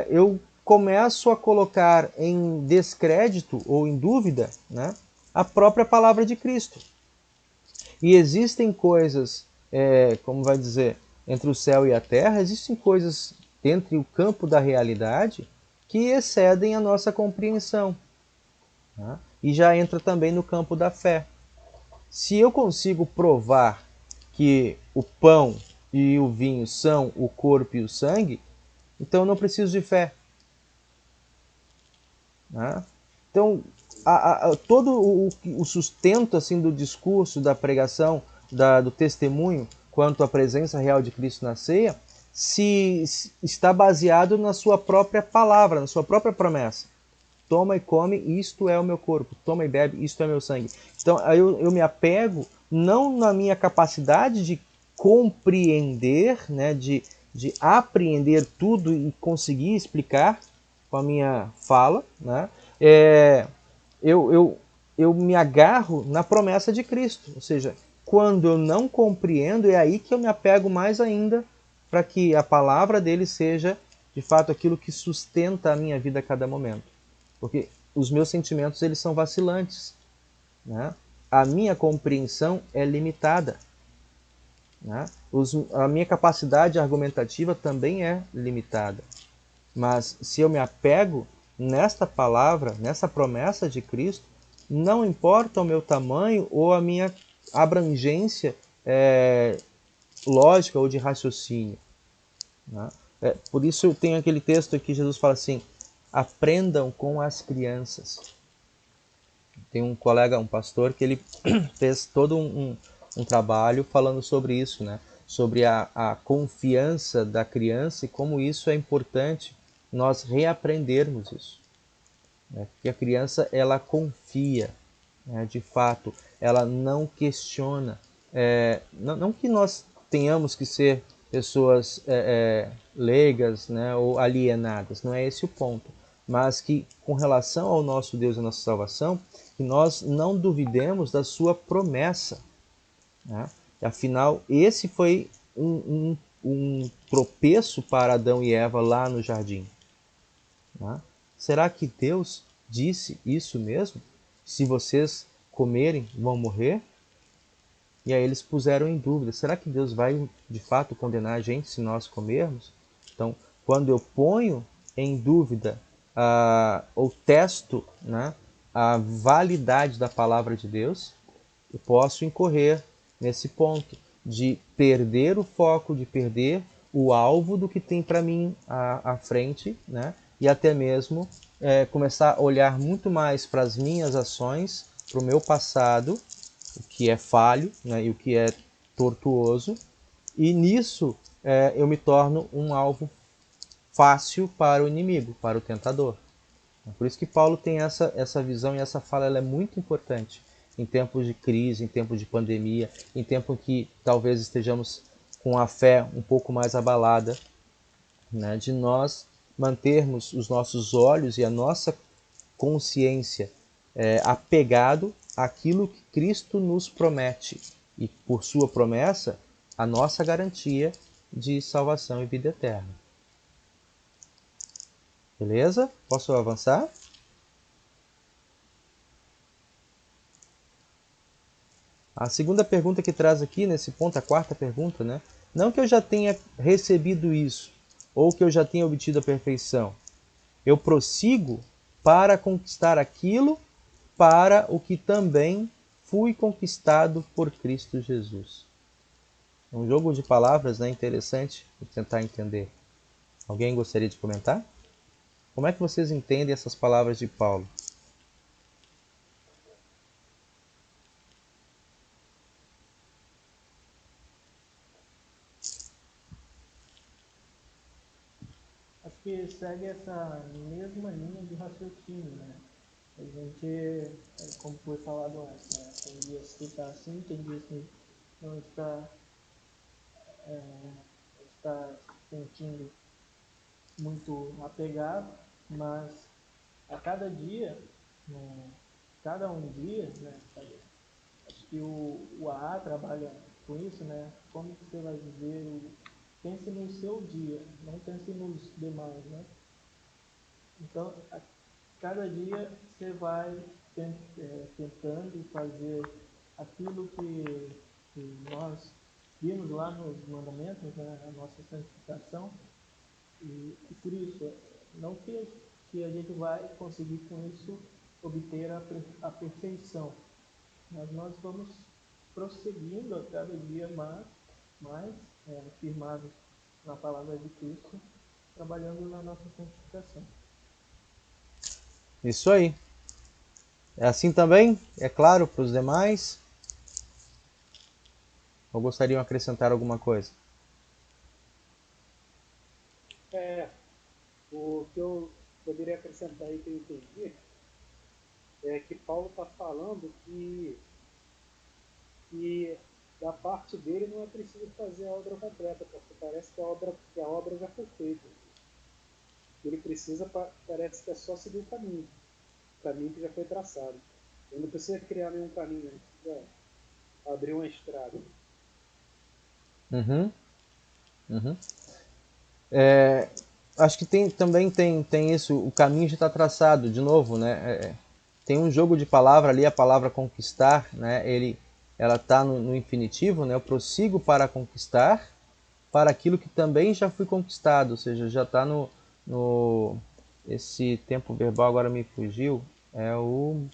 eu começo a colocar em descrédito ou em dúvida, né, a própria palavra de Cristo. E existem coisas, como vai dizer, entre o céu e a terra, existem coisas entre o campo da realidade que excedem a nossa compreensão. Tá? E já entra também no campo da fé. Se eu consigo provar que o pão e o vinho são o corpo e o sangue, então eu não preciso de fé. Né? Então, todo o sustento assim do discurso, da pregação, do testemunho quanto à presença real de Cristo na ceia, se está baseado na sua própria palavra, na sua própria promessa. Toma e come, isto é o meu corpo. Toma e bebe, isto é meu sangue. Então, eu me apego não na minha capacidade de compreender, né, de apreender tudo e conseguir explicar com a minha fala, né? Eu me agarro na promessa de Cristo. Ou seja, quando eu não compreendo, é aí que eu me apego mais ainda para que a palavra dele seja, de fato, aquilo que sustenta a minha vida a cada momento. Porque os meus sentimentos eles são vacilantes. Né? A minha compreensão é limitada. Né? A minha capacidade argumentativa também é limitada. Mas se eu me apego nesta palavra, nessa promessa de Cristo, não importa o meu tamanho ou a minha abrangência lógica ou de raciocínio. Né? Por isso tem aquele texto que Jesus fala assim, aprendam com as crianças. Tem um colega, um pastor, que ele fez todo um trabalho falando sobre isso, né? Sobre a confiança da criança e como isso é importante nós reaprendermos isso. Né? Porque a criança, ela confia, né? De fato, ela não questiona. Não que nós tenhamos que ser pessoas leigas, né? Ou alienadas, não é esse o ponto. Mas que com relação ao nosso Deus e à nossa salvação, que nós não duvidemos da sua promessa. Né? Afinal, esse foi um tropeço para Adão e Eva lá no jardim. Né? Será que Deus disse isso mesmo? Se vocês comerem, vão morrer? E aí eles puseram em dúvida, será que Deus vai de fato condenar a gente se nós comermos? Então, quando eu ponho em dúvida ou testo, né, a validade da palavra de Deus, eu posso incorrer nesse ponto de perder o foco, de perder o alvo do que tem para mim à frente, né? E até mesmo começar a olhar muito mais para as minhas ações, para o meu passado, o que é falho, né? E o que é tortuoso, e nisso eu me torno um alvo fácil para o inimigo, para o tentador. Por isso que Paulo tem essa visão e essa fala ela é muito importante em tempos de crise, em tempos de pandemia, em tempo em que talvez estejamos com a fé um pouco mais abalada, né, de nós mantermos os nossos olhos e a nossa consciência apegado àquilo que Cristo nos promete e por sua promessa a nossa garantia de salvação e vida eterna. Beleza? Posso avançar? A segunda pergunta que traz aqui nesse ponto, a quarta pergunta, né? Não que eu já tenha recebido isso, ou que eu já tenha obtido a perfeição. Eu prossigo para conquistar aquilo para o que também fui conquistado por Cristo Jesus. É um jogo de palavras, né? Interessante de tentar entender. Alguém gostaria de comentar? Como é que vocês entendem essas palavras de Paulo? Acho que segue essa mesma linha de raciocínio, né? A gente, como foi falado antes, né? Tem dias que está assim, tem dias que não está, está sentindo muito apegado, mas a cada dia, né, cada um dia, né, acho que o AA trabalha com isso, né? Como você vai viver, pense no seu dia, não pense nos demais, né? Então, cada dia você vai tentando fazer aquilo que nós vimos lá nos mandamentos, né, a nossa santificação, e por isso, não que a gente vai conseguir com isso obter a perfeição, mas nós vamos prosseguindo a cada dia mais firmados na palavra de Cristo, trabalhando na nossa santificação. Isso aí. É assim também? É claro para os demais? Ou gostariam de acrescentar alguma coisa? O que eu poderia acrescentar aí que eu entendi é que Paulo está falando que da parte dele não é preciso fazer a obra completa, porque parece que a obra já foi feita. Ele precisa, parece que é só seguir o caminho que já foi traçado. Ele não precisa criar nenhum caminho, ele precisa abrir uma estrada. Uhum. Uhum. Acho que também tem isso, o caminho já está traçado, de novo, né? Tem um jogo de palavra ali, a palavra conquistar, né? Ela está no infinitivo, né? Eu prossigo para conquistar, para aquilo que também já fui conquistado, ou seja, já está esse tempo verbal agora me fugiu, é o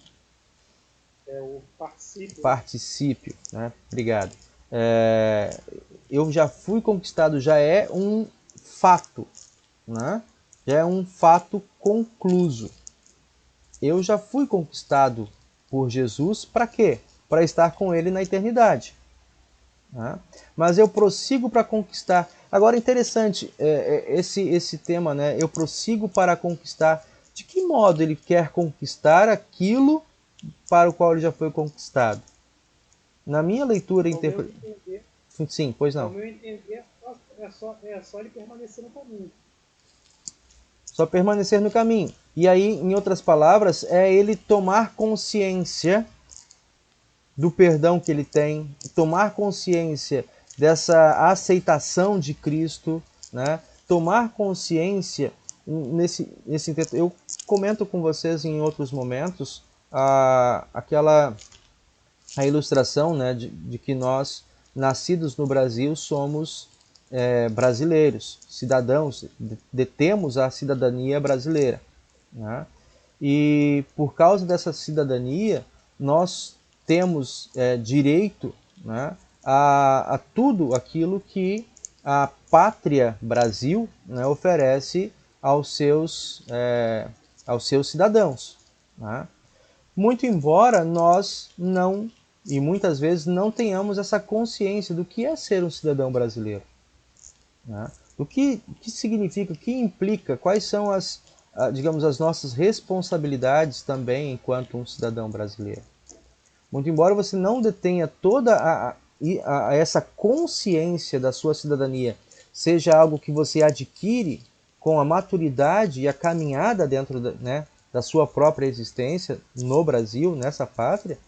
Particípio. Particípio, né? Obrigado. Eu já fui conquistado, já é um fato, né? Já é um fato concluso. Eu já fui conquistado por Jesus, para quê? Para estar com Ele na eternidade. Né? Mas eu prossigo para conquistar. Agora, interessante, esse tema, né? Eu prossigo para conquistar. De que modo ele quer conquistar aquilo para o qual ele já foi conquistado? Na minha leitura Sim, pois Ao não. meu entender, é só ele permanecer no caminho. Só permanecer no caminho. E aí, em outras palavras, é ele tomar consciência do perdão que ele tem, tomar consciência dessa aceitação de Cristo, né? Tomar consciência nesse intento. Eu comento com vocês em outros momentos a ilustração, né, de que nós, nascidos no Brasil, somos brasileiros, cidadãos, detemos a cidadania brasileira. Né? E por causa dessa cidadania, nós temos direito, né, a tudo aquilo que a pátria Brasil, né, oferece aos seus cidadãos. Né? Muito embora nós não, e muitas vezes não tenhamos essa consciência do que é ser um cidadão brasileiro. Né? O que significa, o que implica, quais são digamos, as nossas responsabilidades também enquanto um cidadão brasileiro. Muito embora você não detenha toda essa consciência da sua cidadania, seja algo que você adquire com a maturidade e a caminhada dentro da sua própria existência no Brasil, nessa pátria,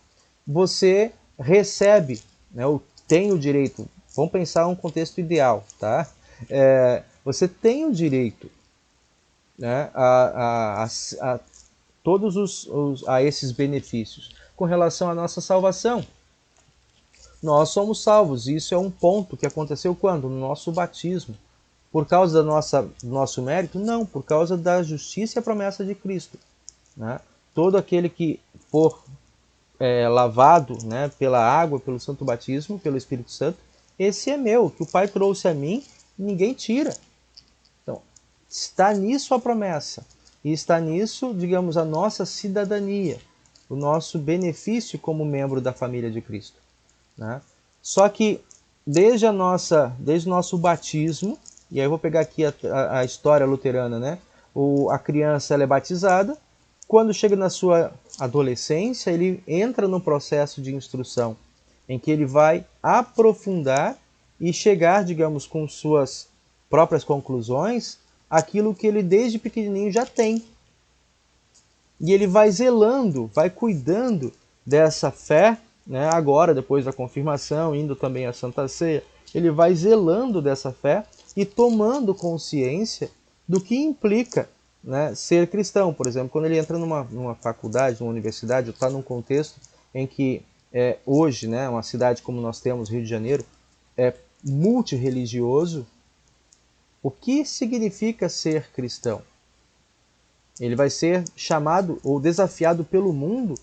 você recebe, né, ou tem o direito, vamos pensar um contexto ideal, tá? Você tem o direito, né, a todos esses benefícios. Com relação à nossa salvação, nós somos salvos. Isso é um ponto que aconteceu quando? No nosso batismo. Por causa do nosso mérito? Não, por causa da justiça e a promessa de Cristo. Né? Todo aquele que for lavado, né, pela água, pelo santo batismo, pelo Espírito Santo, esse é meu, que o Pai trouxe a mim, ninguém tira. Então, está nisso a promessa. E está nisso, digamos, a nossa cidadania, o nosso benefício como membro da família de Cristo. Né? Só que desde o nosso batismo, e aí eu vou pegar aqui a história luterana, né? A criança ela é batizada, quando chega na sua adolescência, ele entra no processo de instrução, em que ele vai aprofundar e chegar, digamos, com suas próprias conclusões, aquilo que ele desde pequenininho já tem. E ele vai zelando, vai cuidando dessa fé, né? Agora, depois da confirmação, indo também à Santa Ceia, ele vai zelando dessa fé e tomando consciência do que implica, né, ser cristão. Por exemplo, quando ele entra numa faculdade, numa universidade, ou está num contexto em que hoje, né, uma cidade como nós temos, Rio de Janeiro, é multirreligioso, o que significa ser cristão? Ele vai ser chamado ou desafiado pelo mundo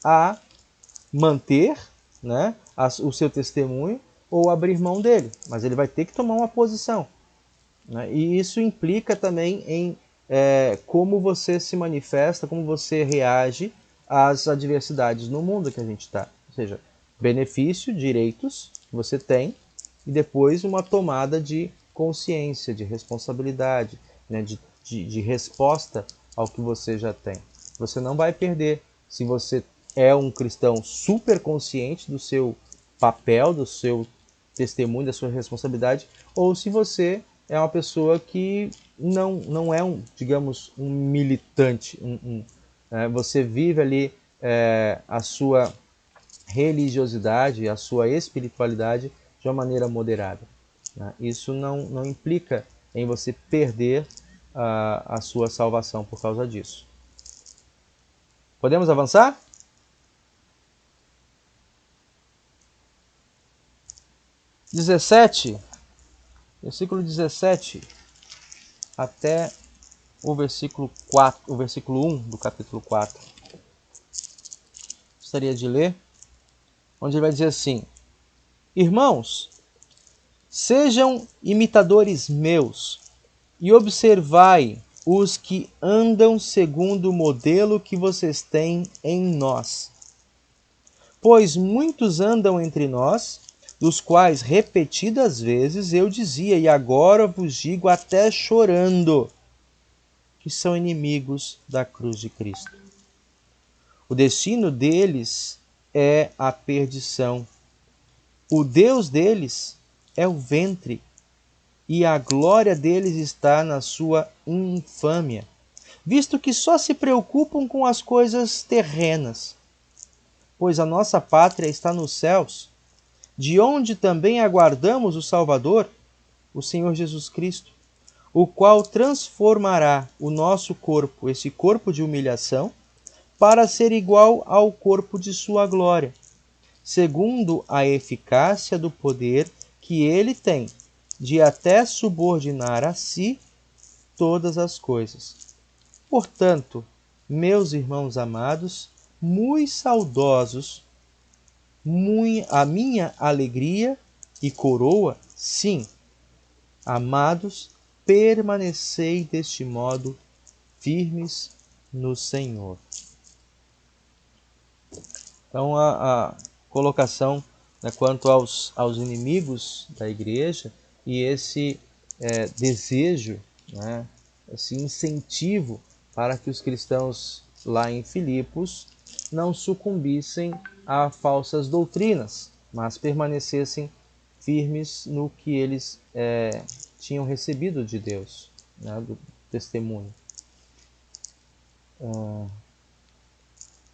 a manter, né, o seu testemunho ou abrir mão dele, mas ele vai ter que tomar uma posição, né? E isso implica também em como você se manifesta, como você reage às adversidades no mundo que a gente está. Ou seja, benefício, direitos que você tem e depois uma tomada de consciência, de responsabilidade, né, de resposta ao que você já tem. Você não vai perder se você é um cristão super consciente do seu papel, do seu testemunho, da sua responsabilidade, ou se você é uma pessoa que não é digamos, um militante. Você vive ali a sua religiosidade, a sua espiritualidade de uma maneira moderada, né? Isso não implica em você perder a sua salvação por causa disso. Podemos avançar? Versículo 17 até o versículo 4, o versículo 1 do capítulo 4. Gostaria de ler, onde ele vai dizer assim: Irmãos, sejam imitadores meus e observai os que andam segundo o modelo que vocês têm em nós. Pois muitos andam entre nós, dos quais repetidas vezes eu dizia, e agora vos digo até chorando, que são inimigos da cruz de Cristo. O destino deles é a perdição. O Deus deles é o ventre, e a glória deles está na sua infâmia, visto que só se preocupam com as coisas terrenas. Pois a nossa pátria está nos céus, de onde também aguardamos o Salvador, o Senhor Jesus Cristo, o qual transformará o nosso corpo, esse corpo de humilhação, para ser igual ao corpo de sua glória, segundo a eficácia do poder que ele tem de até subordinar a si todas as coisas. Portanto, meus irmãos amados, muito saudosos, a minha alegria e coroa, sim, amados, permanecei deste modo firmes no Senhor. Então, a colocação, né, quanto aos inimigos da igreja e esse desejo, né, esse incentivo para que os cristãos lá em Filipos não sucumbissem a falsas doutrinas, mas permanecessem firmes no que eles tinham recebido de Deus, né, do testemunho.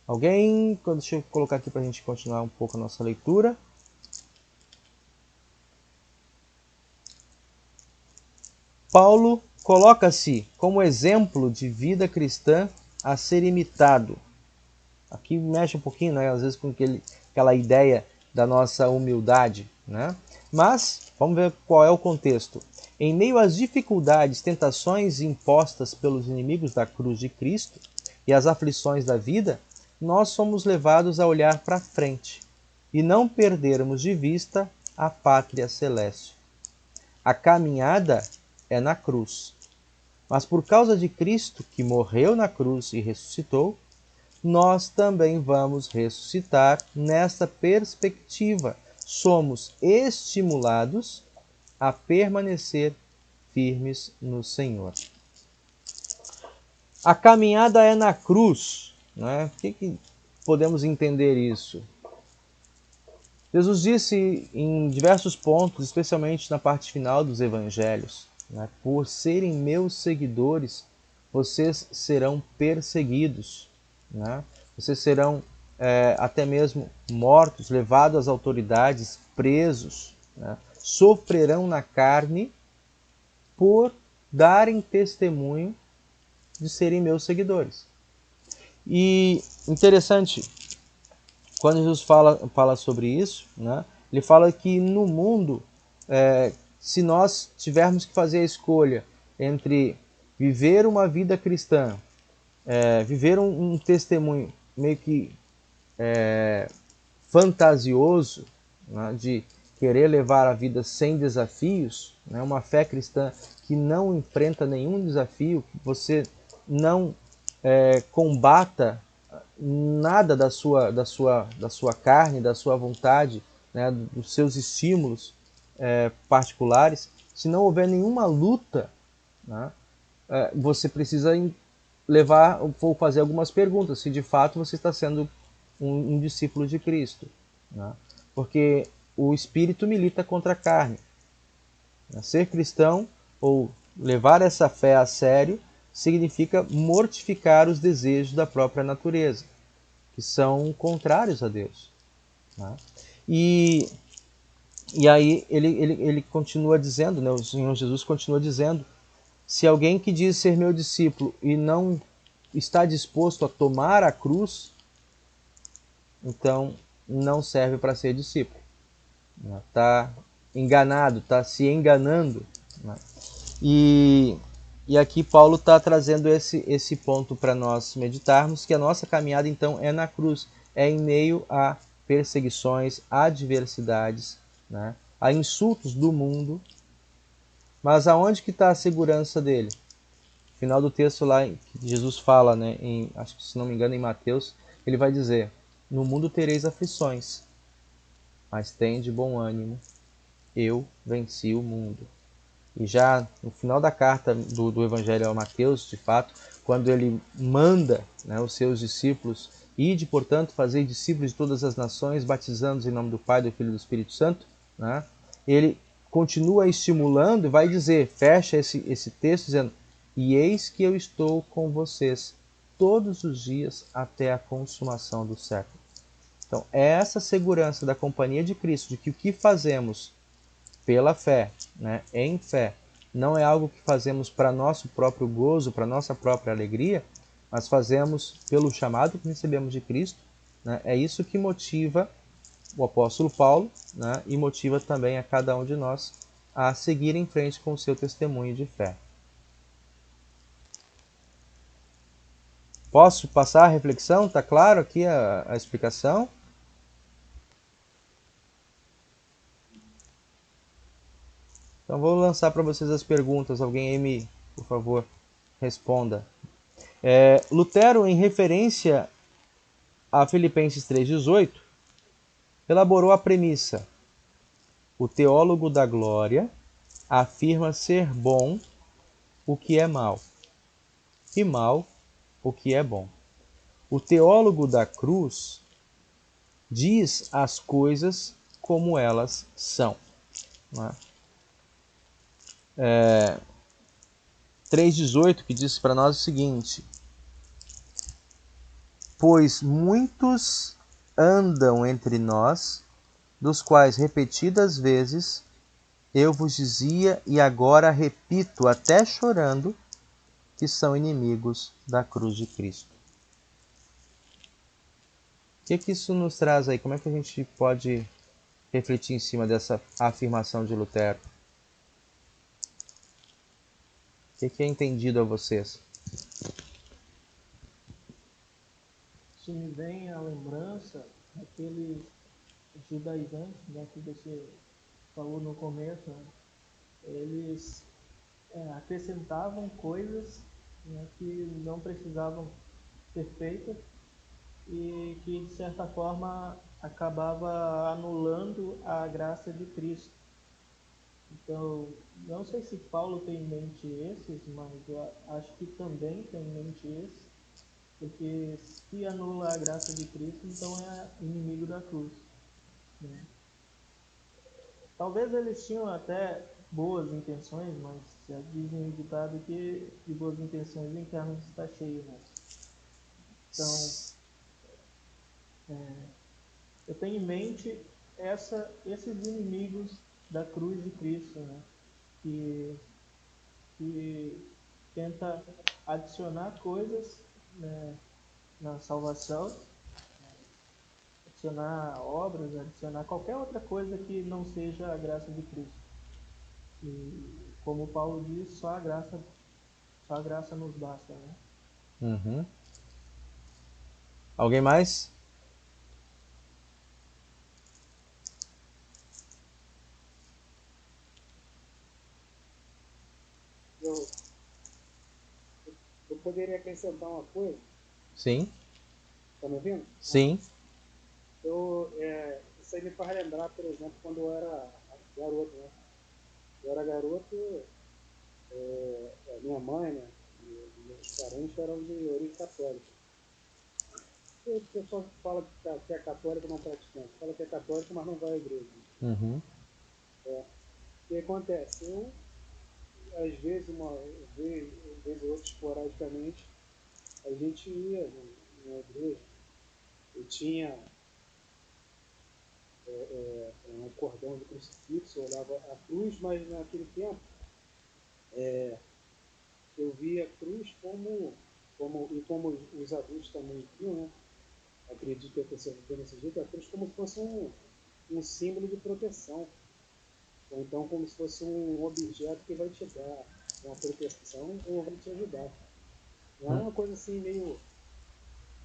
Alguém? Deixa eu colocar aqui para a gente continuar um pouco a nossa leitura. Paulo coloca-se como exemplo de vida cristã a ser imitado. Aqui mexe um pouquinho, né, às vezes, com aquela ideia da nossa humildade, né? Mas vamos ver qual é o contexto. Em meio às dificuldades, tentações impostas pelos inimigos da cruz de Cristo e as aflições da vida, nós somos levados a olhar para frente e não perdermos de vista a pátria celeste. A caminhada é na cruz, mas por causa de Cristo, que morreu na cruz e ressuscitou, nós também vamos ressuscitar nesta perspectiva. Somos estimulados a permanecer firmes no Senhor. A caminhada é na cruz. Né? O que podemos entender isso? Jesus disse em diversos pontos, especialmente na parte final dos evangelhos, né? Por serem meus seguidores, vocês serão perseguidos, né? Vocês serão até mesmo mortos, levados às autoridades, presos, né? Sofrerão na carne por darem testemunho de serem meus seguidores. E interessante, quando Jesus fala sobre isso, né, ele fala que no mundo, se nós tivermos que fazer a escolha entre viver uma vida cristã, viver um testemunho meio que fantasioso, né, de querer levar a vida sem desafios, né, uma fé cristã que não enfrenta nenhum desafio, que você não combata nada da sua carne, da sua vontade, né, dos seus estímulos particulares, se não houver nenhuma luta, né, você precisa levar ou fazer algumas perguntas se de fato você está sendo um discípulo de Cristo, né? Porque o espírito milita contra a carne. Ser cristão ou levar essa fé a sério significa mortificar os desejos da própria natureza, que são contrários a Deus, né? E aí ele continua dizendo, né, o Senhor Jesus continua dizendo, se alguém que diz ser meu discípulo e não está disposto a tomar a cruz, então não serve para ser discípulo. Está enganado, está se enganando, né? E aqui Paulo está trazendo esse ponto para nós meditarmos, que a nossa caminhada então é na cruz, é em meio a perseguições, a adversidades, né, a insultos do mundo, mas aonde que está a segurança dele? No final do texto lá que Jesus fala, né, acho que se não me engano em Mateus, ele vai dizer, no mundo tereis aflições, mas tende bom ânimo, eu venci o mundo. E já no final da carta do Evangelho a Mateus, de fato, quando ele manda, né, os seus discípulos, ide, portanto, fazer discípulos de todas as nações, batizando-os em nome do Pai, do Filho e do Espírito Santo, né, ele continua estimulando e vai dizer, fecha esse texto dizendo, e eis que eu estou com vocês todos os dias até a consumação do século. Então, é essa segurança da companhia de Cristo, de que o que fazemos pela fé, né, em fé, não é algo que fazemos para nosso próprio gozo, para nossa própria alegria, mas fazemos pelo chamado que recebemos de Cristo, né, é isso que motiva o apóstolo Paulo, né, e motiva também a cada um de nós a seguir em frente com o seu testemunho de fé. Posso passar a reflexão? Está claro aqui a explicação? Então vou lançar para vocês as perguntas. Alguém aí me, por favor, responda. Lutero, em referência a Filipenses 3,18, elaborou a premissa. O teólogo da glória afirma ser bom o que é mal, e mal o que é bom. O teólogo da cruz diz as coisas como elas são. Não é? 3,18 que diz para nós o seguinte: pois muitos andam entre nós, dos quais repetidas vezes eu vos dizia e agora repito, até chorando, que são inimigos da cruz de Cristo. O que isso nos traz aí? Como é que a gente pode refletir em cima dessa afirmação de Lutero? O que é entendido a vocês? Isso me vem à lembrança daqueles judaizantes, né, que você falou no começo, né? Eles acrescentavam coisas, né, que não precisavam ser feitas e que, de certa forma, acabava anulando a graça de Cristo. Então, não sei se Paulo tem em mente esses, mas eu acho que também tem em mente esses, porque se anula a graça de Cristo, então é inimigo da cruz, né? Talvez eles tinham até boas intenções, mas já dizem o ditado que de boas intenções o inferno está cheio, né? Então, eu tenho em mente esses inimigos da cruz de Cristo, né? Que tenta adicionar coisas, né, na salvação, adicionar obras, adicionar qualquer outra coisa que não seja a graça de Cristo. E como Paulo diz, só a graça nos basta, né? Uhum. Alguém mais? Eu, eu poderia acrescentar uma coisa, Sim, tá me ouvindo? sim. Isso aí me faz lembrar, por exemplo, quando eu era garoto, né? Eu era garoto, a minha mãe, né? E meus parentes eram de origem católica. O pessoal fala que é católico não praticante, fala que é católico, mas não vai à igreja. Uhum. O que acontece? Eu, às vezes, uma vez ou outra, esporadicamente, a gente ia na igreja. Eu tinha um cordão de crucifixo, eu olhava a cruz, mas naquele tempo eu via a cruz como os adultos também viam, né? Acredito que a pessoa vê desse jeito, a cruz como se fosse um símbolo de proteção, ou então como se fosse um objeto que vai te dar uma proteção ou vai te ajudar. Não é uma coisa assim meio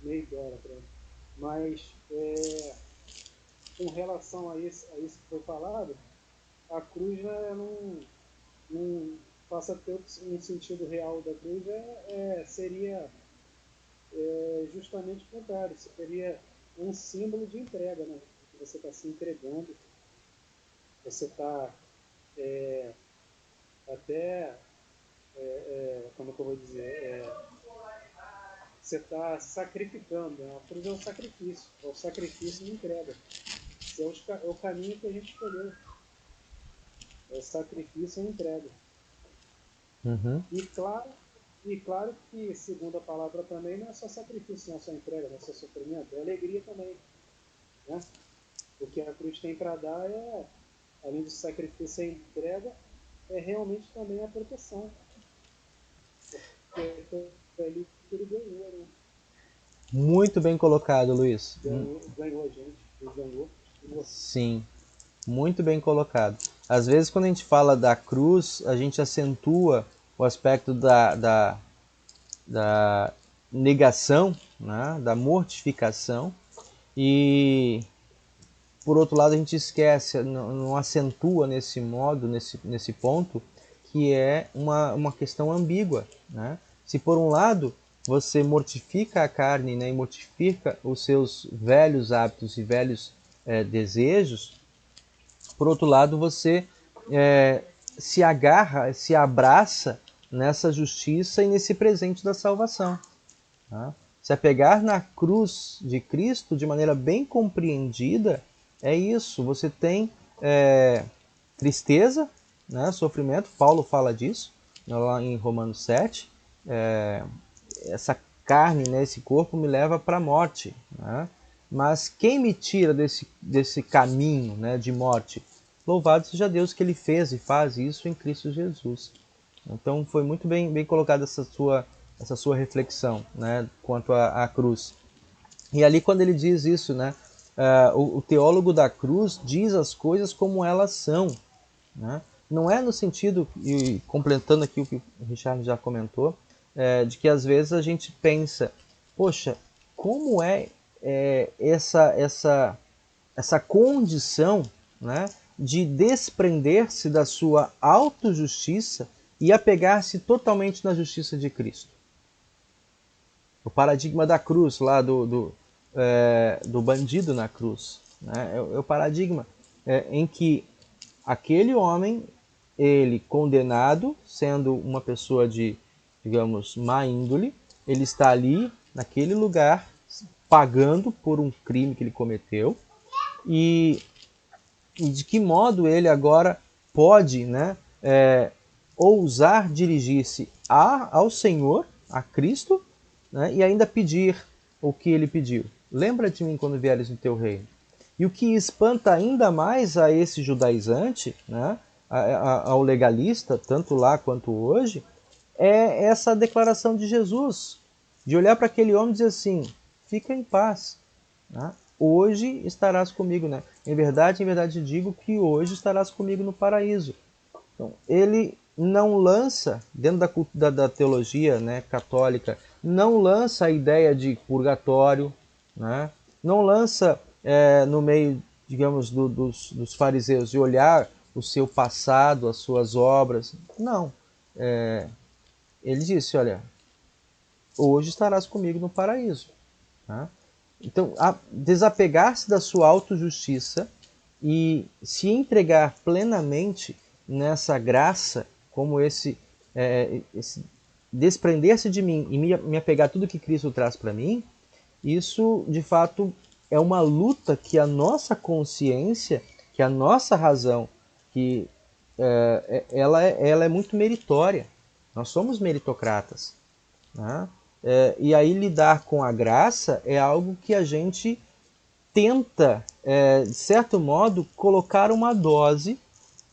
idólatra, mas com relação a isso que foi falado, a cruz, né, não passa a ter um sentido real da cruz, seria justamente o contrário, seria um símbolo de entrega, né? Você está se entregando, você está até, como é que eu vou dizer, você está sacrificando, né? A cruz é um sacrifício, é o sacrifício de entrega. Esse é o caminho que a gente escolheu, é o sacrifício e a entrega. Uhum. E claro que, segundo a palavra também, não é só sacrifício, não é só entrega, não é só sofrimento, é alegria também, né? O que a cruz tem para dar além do sacrifício e entrega, é realmente também a proteção. Porque foi ali que ele ganhou, né? Muito bem colocado, Luiz. Ganhou a gente, ele ganhou. Sim, muito bem colocado. Às vezes, quando a gente fala da cruz, a gente acentua o aspecto da negação, né? Da mortificação, e por outro lado a gente esquece, não acentua nesse modo, nesse ponto, que é uma questão ambígua, né? Se por um lado você mortifica a carne, né, e mortifica os seus velhos hábitos e velhos desejos, por outro lado você se agarra, se abraça nessa justiça e nesse presente da salvação. Tá? Se apegar na cruz de Cristo de maneira bem compreendida, é isso. Você tem tristeza, né, sofrimento. Paulo fala disso lá em Romanos 7. Essa carne, né, esse corpo me leva para a morte. Né? Mas quem me tira desse caminho, né, de morte? Louvado seja Deus que Ele fez e faz isso em Cristo Jesus. Então foi muito bem colocada essa sua reflexão, né, quanto à cruz. E ali quando ele diz isso, né, o teólogo da cruz diz as coisas como elas são. Né? Não é no sentido, e completando aqui o que o Richard já comentou, de que às vezes a gente pensa, poxa, como essa condição, né, de desprender-se da sua autojustiça e apegar-se totalmente na justiça de Cristo. O paradigma da cruz, lá do bandido na cruz, né, é o paradigma em que aquele homem, ele condenado, sendo uma pessoa de, digamos, má índole, ele está ali, naquele lugar, pagando por um crime que ele cometeu, e de que modo ele agora pode, né, ousar dirigir-se ao Senhor, a Cristo, né, e ainda pedir o que ele pediu. Lembra de mim quando vieres no teu reino. E o que espanta ainda mais a esse judaizante, né, ao legalista, tanto lá quanto hoje, é essa declaração de Jesus, de olhar para aquele homem e dizer assim, fica em paz, né? Hoje estarás comigo, né? Em verdade te digo que hoje estarás comigo no paraíso. Então, ele não lança, dentro da teologia, né, católica, não lança a ideia de purgatório, né? Não lança no meio, digamos, dos fariseus, de olhar o seu passado, as suas obras. Não. Ele disse, olha, hoje estarás comigo no paraíso. Tá? Então, desapegar-se da sua autojustiça e se entregar plenamente nessa graça, como esse desprender-se de mim e me apegar a tudo que Cristo traz para mim, isso de fato é uma luta que a nossa consciência, que a nossa razão, que ela é muito meritória. Nós somos meritocratas. Né? E aí lidar com a graça é algo que a gente tenta, de certo modo, colocar uma dose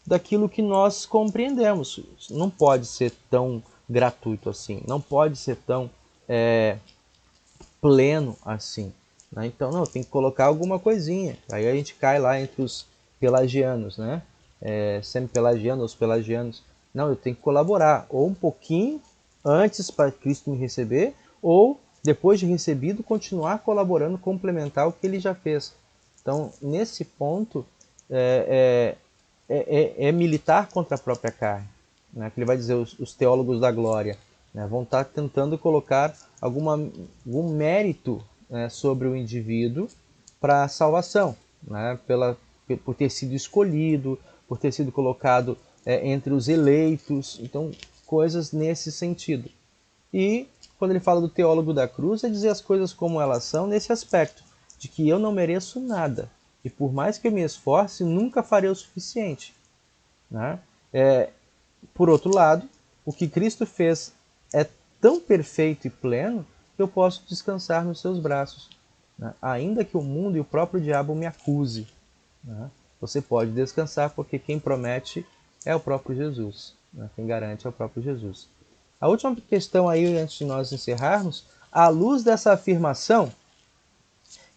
daquilo que nós compreendemos. Não pode ser tão gratuito assim, não pode ser tão pleno assim. Né? Então, não, tem que colocar alguma coisinha. Aí a gente cai lá entre os pelagianos, né? Semi-pelagianos, os pelagianos. Não, eu tenho que colaborar, ou um pouquinho antes para Cristo me receber, ou depois de recebido, continuar colaborando, complementar o que ele já fez. Então, nesse ponto, é militar contra a própria carne. Né? Que ele vai dizer, os teólogos da glória, né? Vão estar tentando colocar algum mérito, né, sobre o indivíduo para a salvação, né? Por ter sido escolhido, por ter sido colocado entre os eleitos, então coisas nesse sentido. E quando ele fala do teólogo da cruz, é dizer as coisas como elas são nesse aspecto, de que eu não mereço nada, e por mais que eu me esforce, nunca farei o suficiente. Né? Por outro lado, o que Cristo fez é tão perfeito e pleno que eu posso descansar nos seus braços. Né? Ainda que o mundo e o próprio diabo me acuse, né? Você pode descansar porque quem promete é o próprio Jesus. Né? Quem garante é o próprio Jesus. A última questão aí, antes de nós encerrarmos, à luz dessa afirmação,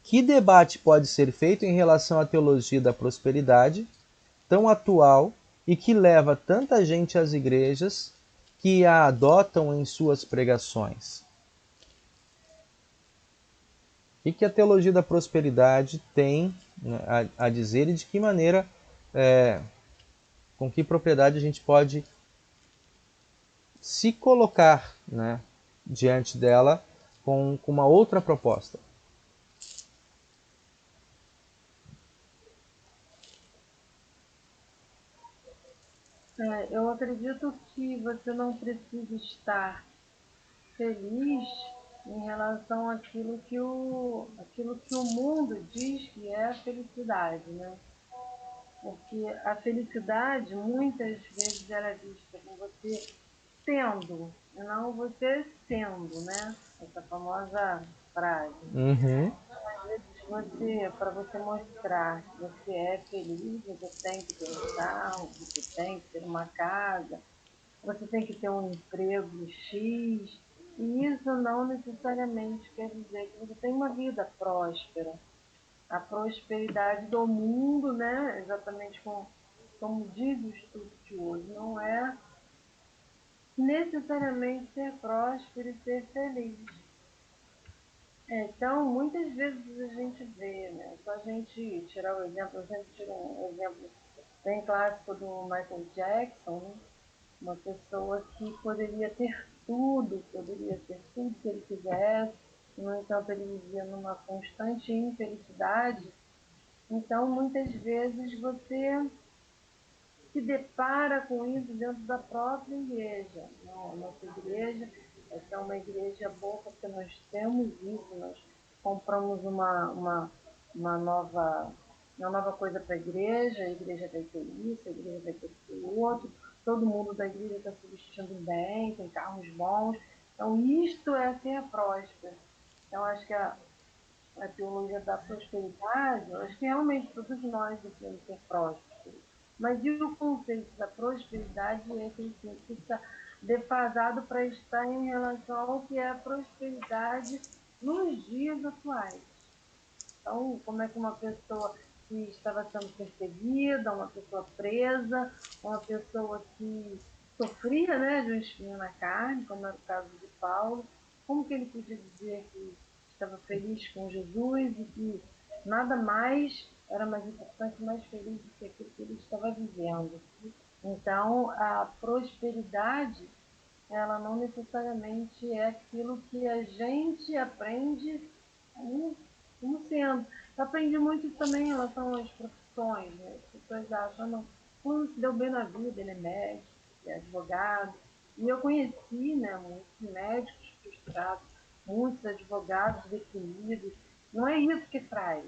que debate pode ser feito em relação à teologia da prosperidade, tão atual e que leva tanta gente às igrejas que a adotam em suas pregações? O que a teologia da prosperidade tem, né, a dizer e de que maneira, com que propriedade a gente pode se colocar, né, diante dela com uma outra proposta? Eu acredito que você não precisa estar feliz em relação àquilo que o mundo diz que é a felicidade, né? Porque a felicidade muitas vezes era vista com você tendo, e não você sendo, né? Essa famosa frase. Uhum. Às vezes para você mostrar que você é feliz, você tem que ter um carro, você tem que ter uma casa, você tem que ter um emprego X, e isso não necessariamente quer dizer que você tem uma vida próspera. A prosperidade do mundo, né, exatamente como diz o estudo de hoje, não é necessariamente ser próspero e ser feliz. Então, muitas vezes a gente vê, né, só a gente tirar o exemplo, a gente tira um exemplo bem clássico do Michael Jackson, né? Uma pessoa que poderia ter tudo que ele quisesse, no entanto ele vivia numa constante infelicidade. Então, muitas vezes você se depara com isso dentro da própria igreja. Não, a nossa igreja é uma igreja boa porque nós temos isso, nós compramos uma nova coisa para a igreja vai ter isso, a igreja vai ter aquilo outro, todo mundo da igreja está se vestindo bem, tem carros bons. Então, isto é ser próspero. Então, acho que a teologia da prosperidade, eu acho que realmente todos nós devemos ser prósperos. Mas e o conceito da prosperidade é que ele significa defasado para estar em relação ao que é a prosperidade nos dias atuais. Então, como é que uma pessoa que estava sendo perseguida, uma pessoa presa, uma pessoa que sofria, né, de um espinho na carne, como era o caso de Paulo, como que ele podia dizer que estava feliz com Jesus e que nada mais era mais importante, mais feliz do que aquilo que ele estava vivendo? Então, a prosperidade, ela não necessariamente é aquilo que a gente aprende como sendo. Eu aprendi muito também em relação às profissões, né? As pessoas acham, não, fulano se deu bem na vida, ele é médico, ele é advogado. E eu conheci, né, muitos médicos frustrados, muitos advogados deprimidos. Não é isso que traz.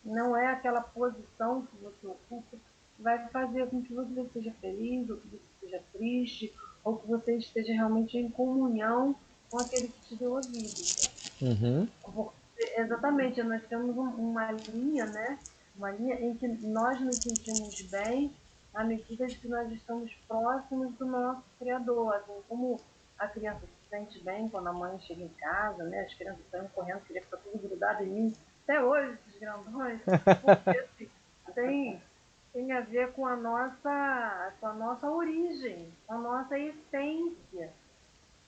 Não é aquela posição que você ocupa que vai fazer com que você seja feliz, ou que você seja triste, ou que você esteja realmente em comunhão com aquele que te deu a vida. Uhum. Exatamente, nós temos uma linha, né? Uma linha em que nós nos sentimos bem à medida que nós estamos próximos do nosso Criador. Assim, como a criança se sente bem quando a mãe chega em casa, né? As crianças estão correndo, queria ficar tudo grudado em mim, até hoje, esses grandões, porque assim, tem a ver com a nossa origem, com a nossa essência.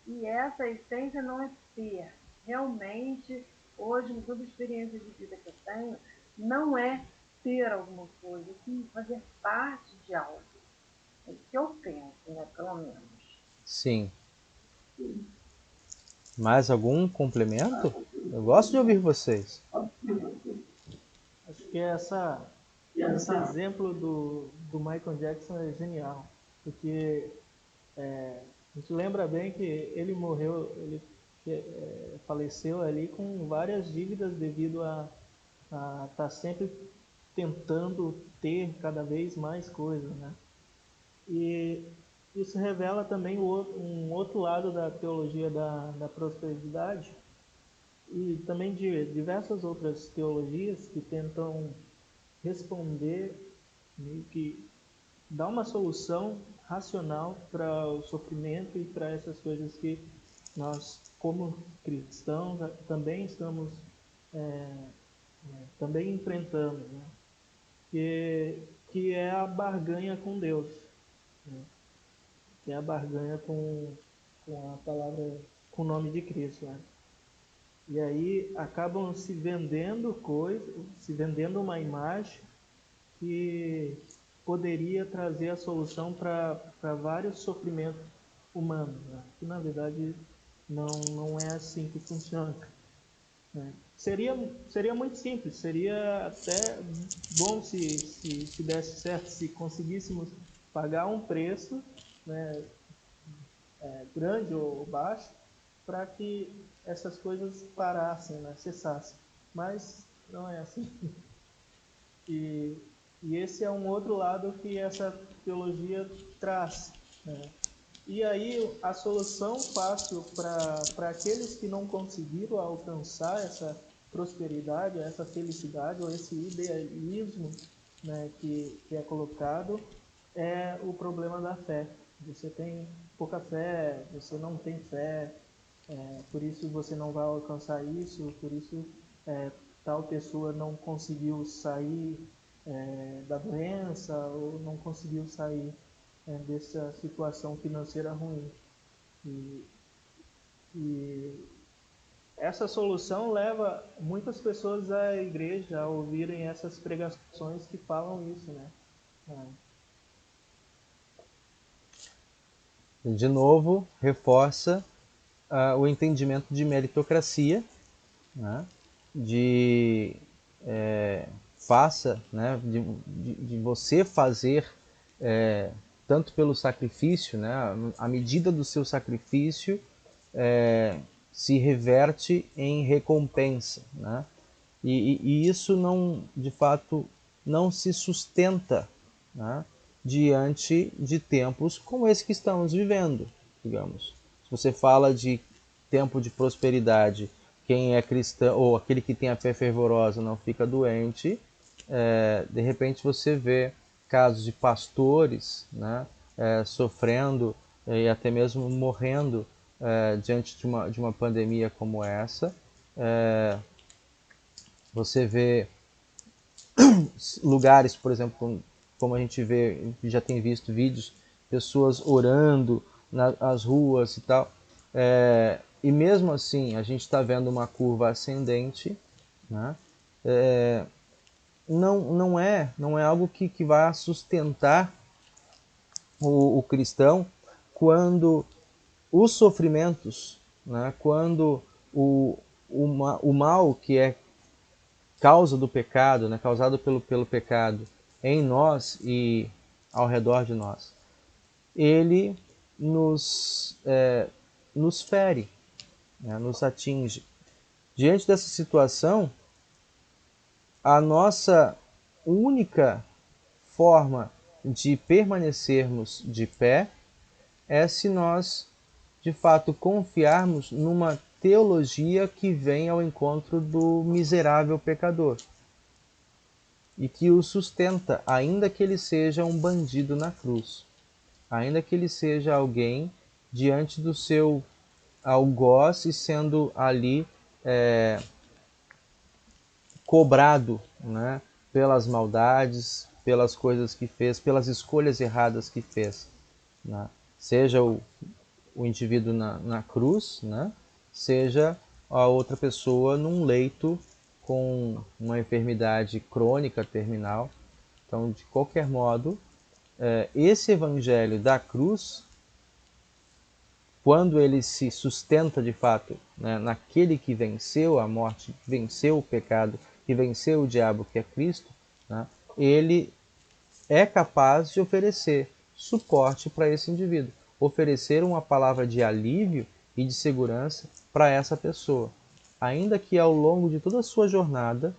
E essa essência não é ter. Realmente, hoje, em toda a experiência de vida que eu tenho, não é ter alguma coisa, sim fazer parte de algo. É o que eu penso, né, pelo menos. Sim. Mais algum complemento? Eu gosto de ouvir vocês. Acho que esse exemplo do Michael Jackson é genial, porque a gente lembra bem que ele morreu, ele faleceu ali com várias dívidas devido a estar sempre tentando ter cada vez mais coisas, né? E isso revela também um outro lado da teologia da prosperidade e também de diversas outras teologias que tentam responder, meio que dar uma solução racional para o sofrimento e para essas coisas que nós, como cristãos, também estamos também enfrentando, né? Que é a barganha com Deus, né? Que é a barganha com a palavra, com o nome de Cristo, né? E aí acabam se vendendo coisas, se vendendo uma imagem que poderia trazer a solução para vários sofrimentos humanos, né? Que na verdade não é assim que funciona, né? Seria muito simples, seria até bom se desse certo, se conseguíssemos pagar um preço, né, grande ou baixo, para que essas coisas parassem, né, cessassem. Mas não é assim. E, e esse é um outro lado que essa teologia traz, né? E aí a solução fácil para aqueles que não conseguiram alcançar essa prosperidade, essa felicidade ou esse idealismo, né, que é colocado, é o problema da fé. Você tem pouca fé, você não tem fé, por isso você não vai alcançar isso, por isso tal pessoa não conseguiu sair da doença ou não conseguiu sair dessa situação financeira ruim. E, e essa solução leva muitas pessoas à igreja a ouvirem essas pregações que falam isso, né? De novo, reforça o entendimento de meritocracia, né? De faça, né? De você fazer tanto pelo sacrifício, né? A medida do seu sacrifício se reverte em recompensa, né? E isso não, de fato, não se sustenta, né, diante de tempos como esse que estamos vivendo, digamos. Se você fala de tempo de prosperidade, quem é cristão ou aquele que tem a fé fervorosa não fica doente, de repente você vê casos de pastores, né, sofrendo e até mesmo morrendo diante de uma pandemia como essa. Você vê lugares, por exemplo, como a gente vê, já tem visto vídeos, pessoas orando nas ruas e tal. E mesmo assim, a gente está vendo uma curva ascendente, né? Não é algo que vai sustentar o cristão quando os sofrimentos, né? Quando o mal que é causa do pecado, né? Causado pelo pecado em nós e ao redor de nós, ele nos fere, né? Nos atinge. Diante dessa situação, a nossa única forma de permanecermos de pé é se nós, de fato, confiarmos numa teologia que vem ao encontro do miserável pecador e que o sustenta, ainda que ele seja um bandido na cruz, ainda que ele seja alguém diante do seu algoz e sendo ali cobrado, né, pelas maldades, pelas coisas que fez, pelas escolhas erradas que fez, né? Seja o indivíduo na cruz, né? Seja a outra pessoa num leito com uma enfermidade crônica terminal. Então, de qualquer modo, esse evangelho da cruz, quando ele se sustenta de fato, né, naquele que venceu a morte, que venceu o pecado, que venceu o diabo, que é Cristo, né, ele é capaz de oferecer suporte para esse indivíduo, oferecer uma palavra de alívio e de segurança para essa pessoa, ainda que ao longo de toda a sua jornada,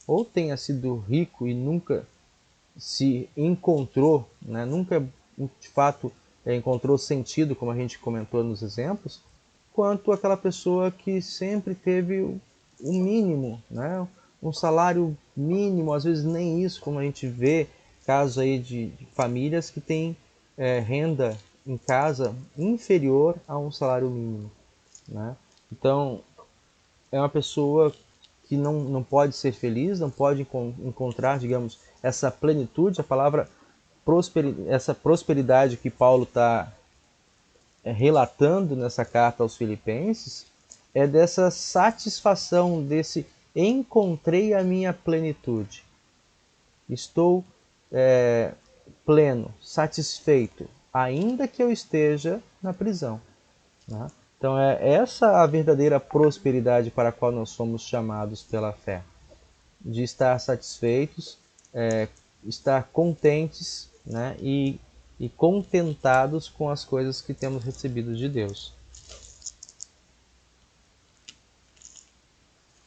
ou tenha sido rico e nunca se encontrou, né, nunca de fato encontrou sentido, como a gente comentou nos exemplos, quanto aquela pessoa que sempre teve o mínimo, né, um salário mínimo, às vezes nem isso, como a gente vê casos aí de famílias que têm renda em casa inferior a um salário mínimo, né? Então, é uma pessoa que não pode ser feliz, não pode encontrar, digamos, essa plenitude, a palavra essa prosperidade que Paulo está relatando nessa carta aos Filipenses, é dessa satisfação, desse encontrei a minha plenitude. Estou pleno, satisfeito, ainda que eu esteja na prisão, né? Então é essa a verdadeira prosperidade para a qual nós somos chamados pela fé, de estar satisfeitos, estar contentes, né? E contentados com as coisas que temos recebido de Deus.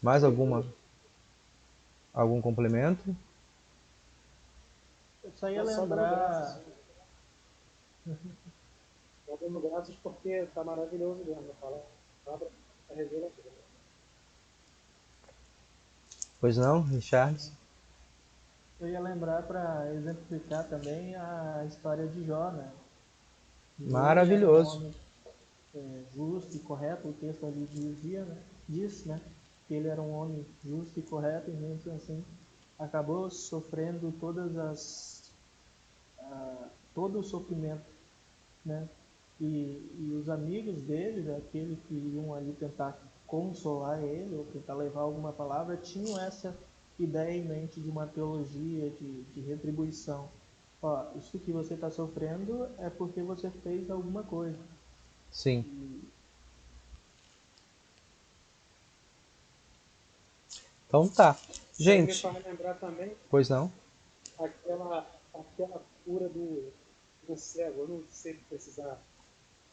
Mais algum complemento? Eu só ia Só dando graças. lembrar. Só dando graças porque está maravilhoso mesmo. A palavra é reveladora. Pois não, Richard? Eu ia lembrar para exemplificar também a história de Jó, né? Ele era um Maravilhoso. homem justo e correto, o texto ali dizia, né? Diz, né? Que ele era um homem justo e correto e mesmo assim acabou sofrendo todo o sofrimento, né? E os amigos dele, aqueles que iam ali tentar consolar ele ou tentar levar alguma palavra, tinham essa ideia em mente de uma teologia de retribuição. Ó, isso que você está sofrendo é porque você fez alguma coisa. Sim. Então tá. Isso aí me Gente, faz lembrar também pois não? aquela cura do cego. Eu não sei precisar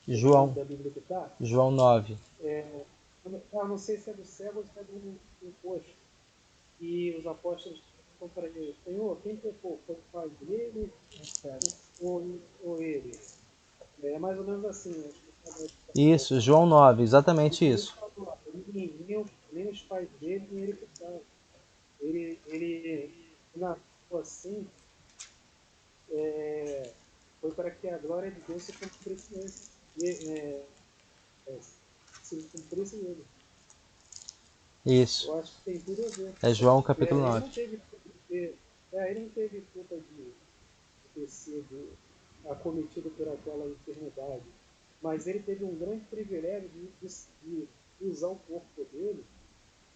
o nome João, da Bíblia que está. João 9. Eu não sei se é do cego ou se é do coxo. E os apóstolos estão para ele: Senhor, quem pecou? Foi o pai dele ou ele? É mais ou menos assim. Isso, João 9, exatamente isso. Nem os pais dele, nem ele pecaram. Ele nasceu assim, foi para que a glória de Deus se cumprisse nele. Se cumprisse nele. Isso. Eu acho que tem tudo a ver. É João capítulo Ele 9. não teve, ele não teve culpa de ter sido acometido por aquela enfermidade, mas ele teve um grande privilégio de usar o corpo dele,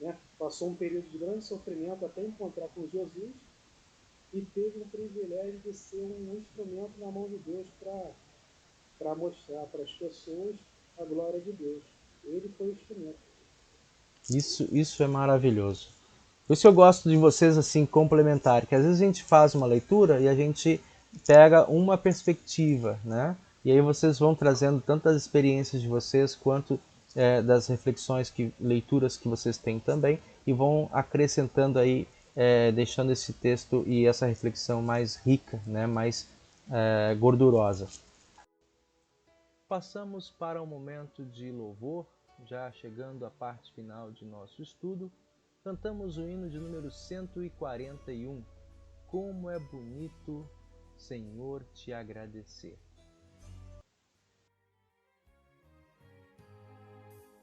né? Passou um período de grande sofrimento até encontrar com Jesus e teve o privilégio de ser um instrumento na mão de Deus para mostrar para as pessoas a glória de Deus. Ele foi o instrumento. Isso é maravilhoso. Por isso eu gosto de vocês assim complementar, que às vezes a gente faz uma leitura e a gente pega uma perspectiva, né? E aí vocês vão trazendo tantas experiências de vocês quanto das reflexões, leituras que vocês têm também, e vão acrescentando aí, deixando esse texto e essa reflexão mais rica, né? Mais gordurosa. Passamos para um momento de louvor, já chegando à parte final de nosso estudo. Cantamos o hino de número 141, Como é bonito, Senhor, te agradecer.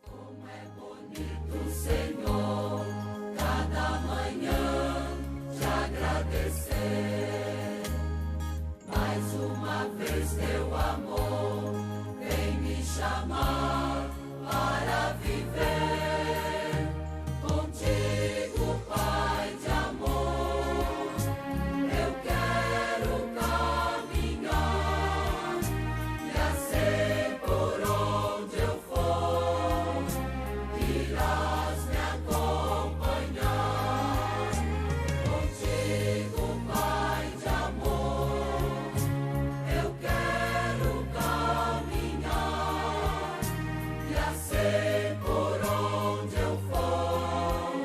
Como é bonito, Senhor, cada manhã te agradecer. Mais uma vez teu amor vem me chamar para viver contigo, Pai de amor. Eu quero caminhar e assim por onde eu for irás me acompanhar. Contigo, Pai de amor, eu quero caminhar e assim por onde eu for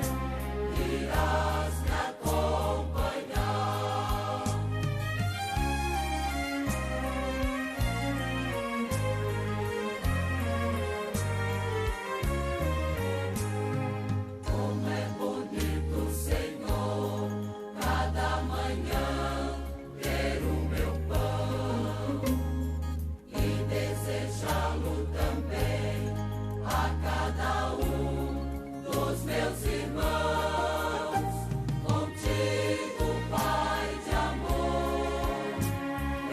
irás me acompanhar. Como é bonito, Senhor, cada manhã ter o meu pão e desejá-lo também a cada dos meus irmãos. Contigo, Pai de amor,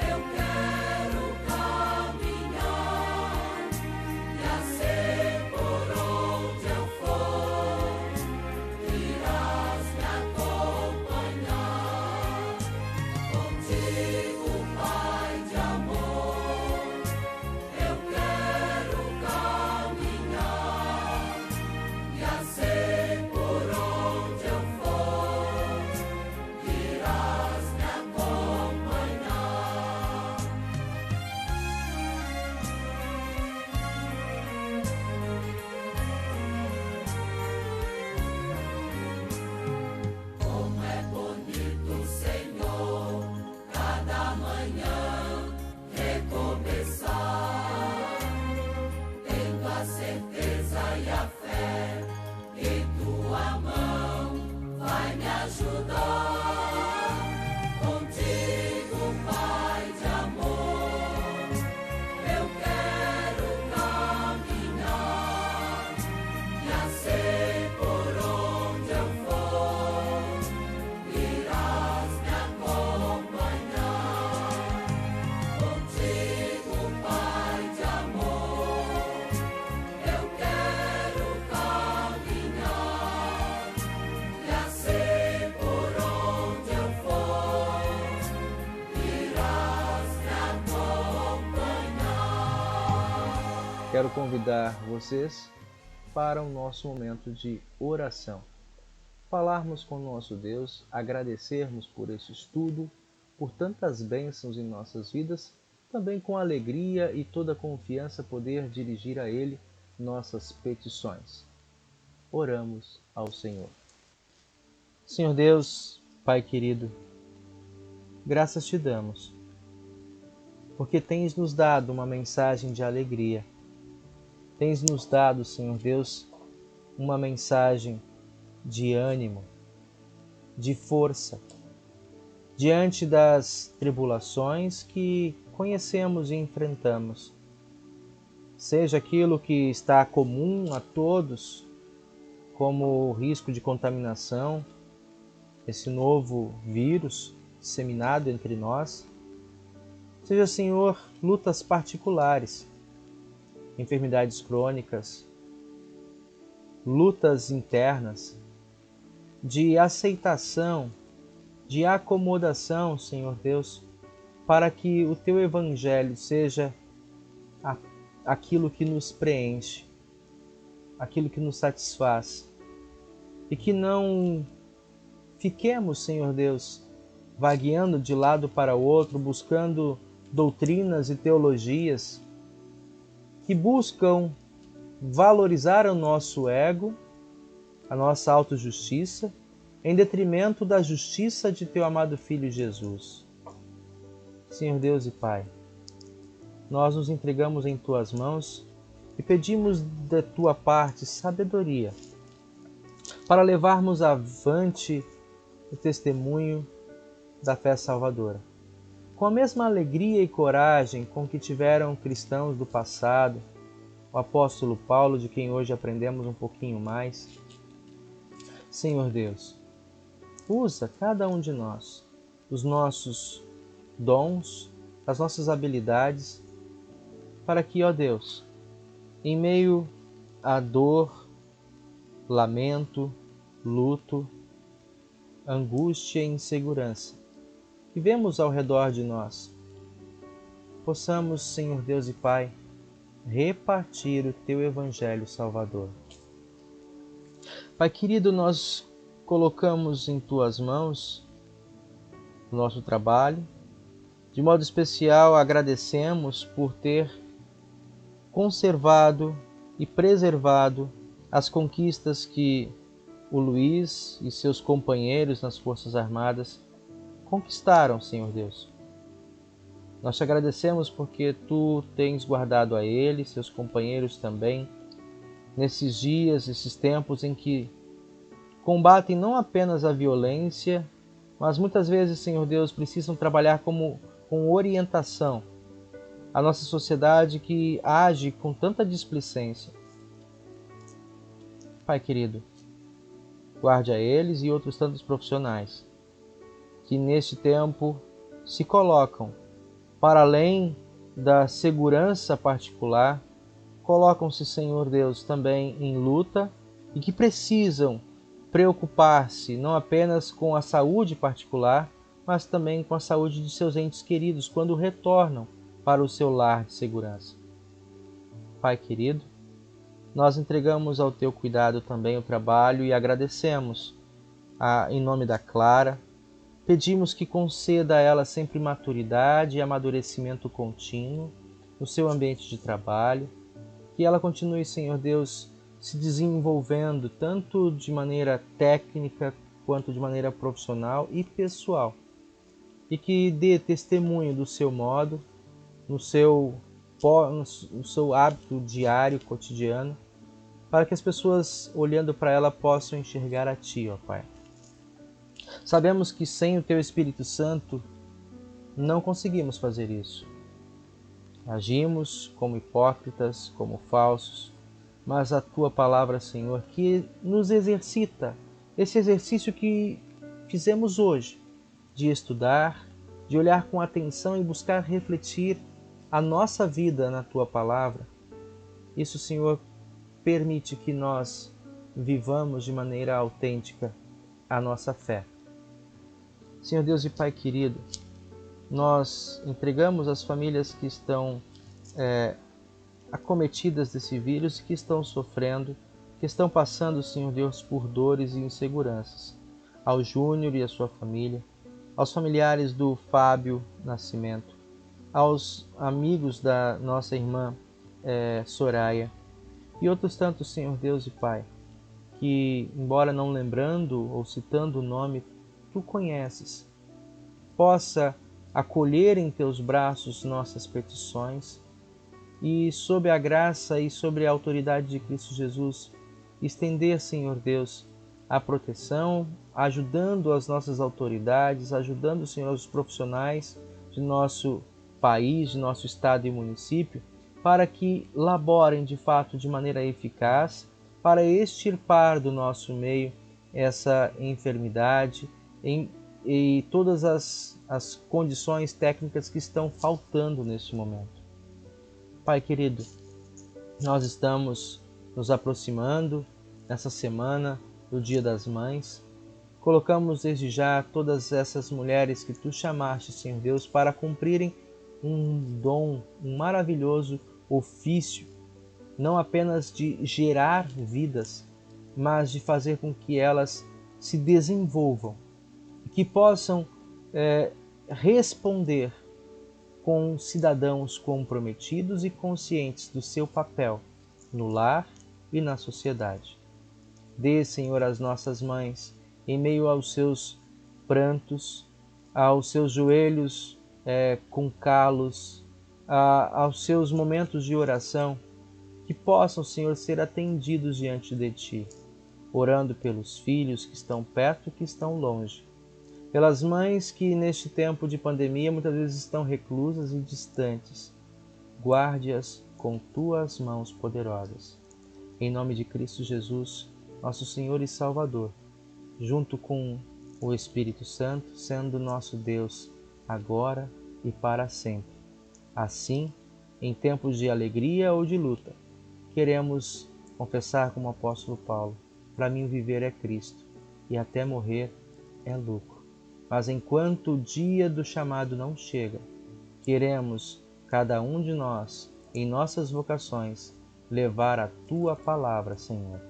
eu quero caminhar e assim por onde eu for irás me acompanhar. Contigo, Pai de amor, eu quero caminhar e assim por onde eu for irás me acompanhar. Como é bonito, Senhor, cada manhã recomeçar, tendo a certeza e a fé que tua mão vai me ajudar. Contigo, Pai de amor, eu quero caminhar e assim por onde eu for irás me acompanhar. Contigo, Pai de amor, eu quero caminhar e assim por onde eu for irás me acompanhar. Quero convidar vocês para o nosso momento de oração. Falarmos com o nosso Deus, agradecermos por esse estudo, por tantas bênçãos em nossas vidas, também com alegria e toda confiança poder dirigir a Ele nossas petições. Oramos ao Senhor. Senhor Deus, Pai querido, graças te damos, porque tens nos dado uma mensagem de alegria. Tens nos dado, Senhor Deus, uma mensagem de ânimo, de força, diante das tribulações que conhecemos e enfrentamos. Seja aquilo que está comum a todos, como o risco de contaminação, esse novo vírus disseminado entre nós, seja, Senhor, lutas particulares, enfermidades crônicas, lutas internas, de aceitação, de acomodação, Senhor Deus, para que o Teu Evangelho seja aquilo que nos preenche, aquilo que nos satisfaz, e que não fiquemos, Senhor Deus, vagueando de lado para o outro, buscando doutrinas e teologias que buscam valorizar o nosso ego, a nossa autojustiça, em detrimento da justiça de Teu amado Filho Jesus. Senhor Deus e Pai, nós nos entregamos em Tuas mãos e pedimos da Tua parte sabedoria para levarmos avante o testemunho da fé salvadora. Com a mesma alegria e coragem com que tiveram cristãos do passado, o apóstolo Paulo, de quem hoje aprendemos um pouquinho mais. Senhor Deus, usa cada um de nós, os nossos dons, as nossas habilidades, para que, ó Deus, em meio à dor, lamento, luto, angústia e insegurança que vemos ao redor de nós, possamos, Senhor Deus e Pai, repartir o Teu Evangelho Salvador. Pai querido, nós colocamos em Tuas mãos o nosso trabalho. De modo especial, agradecemos por ter conservado e preservado as conquistas que o Luiz e seus companheiros nas Forças Armadas conquistaram, Senhor Deus. Nós te agradecemos porque Tu tens guardado a eles, seus companheiros também, nesses dias, esses tempos em que combatem não apenas a violência, mas muitas vezes, Senhor Deus, precisam trabalhar com orientação à nossa sociedade que age com tanta displicência. Pai querido, guarde a eles e outros tantos profissionais que neste tempo se colocam para além da segurança particular, colocam-se, Senhor Deus, também em luta e que precisam preocupar-se não apenas com a saúde particular, mas também com a saúde de seus entes queridos quando retornam para o seu lar de segurança. Pai querido, nós entregamos ao Teu cuidado também o trabalho e agradecemos em nome da Clara. Pedimos que conceda a ela sempre maturidade e amadurecimento contínuo no seu ambiente de trabalho, que ela continue, Senhor Deus, se desenvolvendo tanto de maneira técnica quanto de maneira profissional e pessoal, e que dê testemunho do seu modo, no seu hábito diário, cotidiano, para que as pessoas, olhando para ela, possam enxergar a Ti, ó Pai. Sabemos que sem o Teu Espírito Santo não conseguimos fazer isso. Agimos como hipócritas, como falsos, mas a Tua palavra, Senhor, que nos exercita, esse exercício que fizemos hoje, de estudar, de olhar com atenção e buscar refletir a nossa vida na Tua palavra. Isso, Senhor, permite que nós vivamos de maneira autêntica a nossa fé. Senhor Deus e Pai querido, nós entregamos as famílias que estão acometidas desse vírus, que estão sofrendo, que estão passando, Senhor Deus, por dores e inseguranças. Ao Júnior e a sua família, aos familiares do Fábio Nascimento, aos amigos da nossa irmã Soraya e outros tantos, Senhor Deus e Pai, que, embora não lembrando ou citando o nome, Tu conheces, possa acolher em Teus braços nossas petições e, sob a graça e sobre a autoridade de Cristo Jesus, estender, Senhor Deus, a proteção, ajudando as nossas autoridades, ajudando, Senhor, os profissionais de nosso país, de nosso estado e município, para que laborem de fato de maneira eficaz para extirpar do nosso meio essa enfermidade e todas as condições técnicas que estão faltando neste momento. Pai querido, nós estamos nos aproximando nessa semana do Dia das Mães. Colocamos desde já todas essas mulheres que Tu chamaste, Senhor Deus, para cumprirem um dom, um maravilhoso ofício, não apenas de gerar vidas, mas de fazer com que elas se desenvolvam e que possam responder com cidadãos comprometidos e conscientes do seu papel no lar e na sociedade. Dê, Senhor, às nossas mães, em meio aos seus prantos, aos seus joelhos com calos, aos seus momentos de oração, que possam, Senhor, ser atendidos diante de Ti, orando pelos filhos que estão perto e que estão longe, pelas mães que neste tempo de pandemia muitas vezes estão reclusas e distantes. Guarde-as com Tuas mãos poderosas. Em nome de Cristo Jesus, nosso Senhor e Salvador, junto com o Espírito Santo, sendo nosso Deus agora e para sempre. Assim, em tempos de alegria ou de luta, queremos confessar como o apóstolo Paulo: para mim o viver é Cristo e até morrer é lucro. Mas enquanto o dia do chamado não chega, queremos, cada um de nós, em nossas vocações, levar a Tua palavra, Senhor,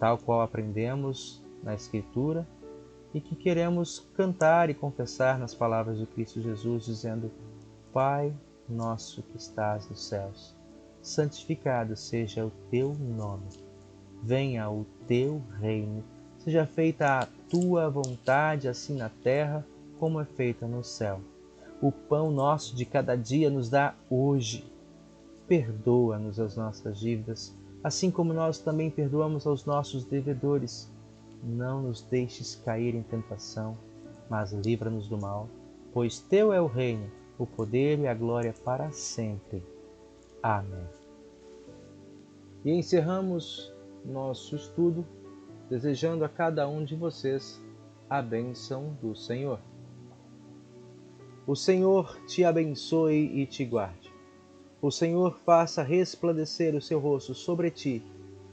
tal qual aprendemos na Escritura e que queremos cantar e confessar nas palavras de Cristo Jesus, dizendo: Pai nosso que estás nos céus, santificado seja o Teu nome. Venha o Teu reino. Seja feita a Tua vontade, assim na terra como é feita no céu. O pão nosso de cada dia nos dá hoje. Perdoa-nos as nossas dívidas, assim como nós também perdoamos aos nossos devedores. Não nos deixes cair em tentação, mas livra-nos do mal, pois Teu é o reino, o poder e a glória para sempre. Amém. E encerramos nosso estudo desejando a cada um de vocês a bênção do Senhor. O Senhor te abençoe e te guarde. O Senhor faça resplandecer o seu rosto sobre ti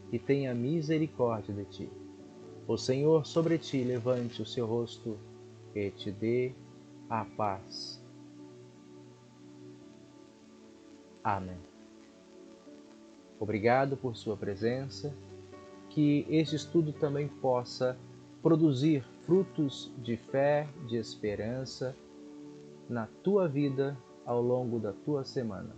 e tenha misericórdia de ti. O Senhor sobre ti levante o seu rosto e te dê a paz. Amém. Obrigado por sua presença. Que este estudo também possa produzir frutos de fé, de esperança na tua vida ao longo da tua semana.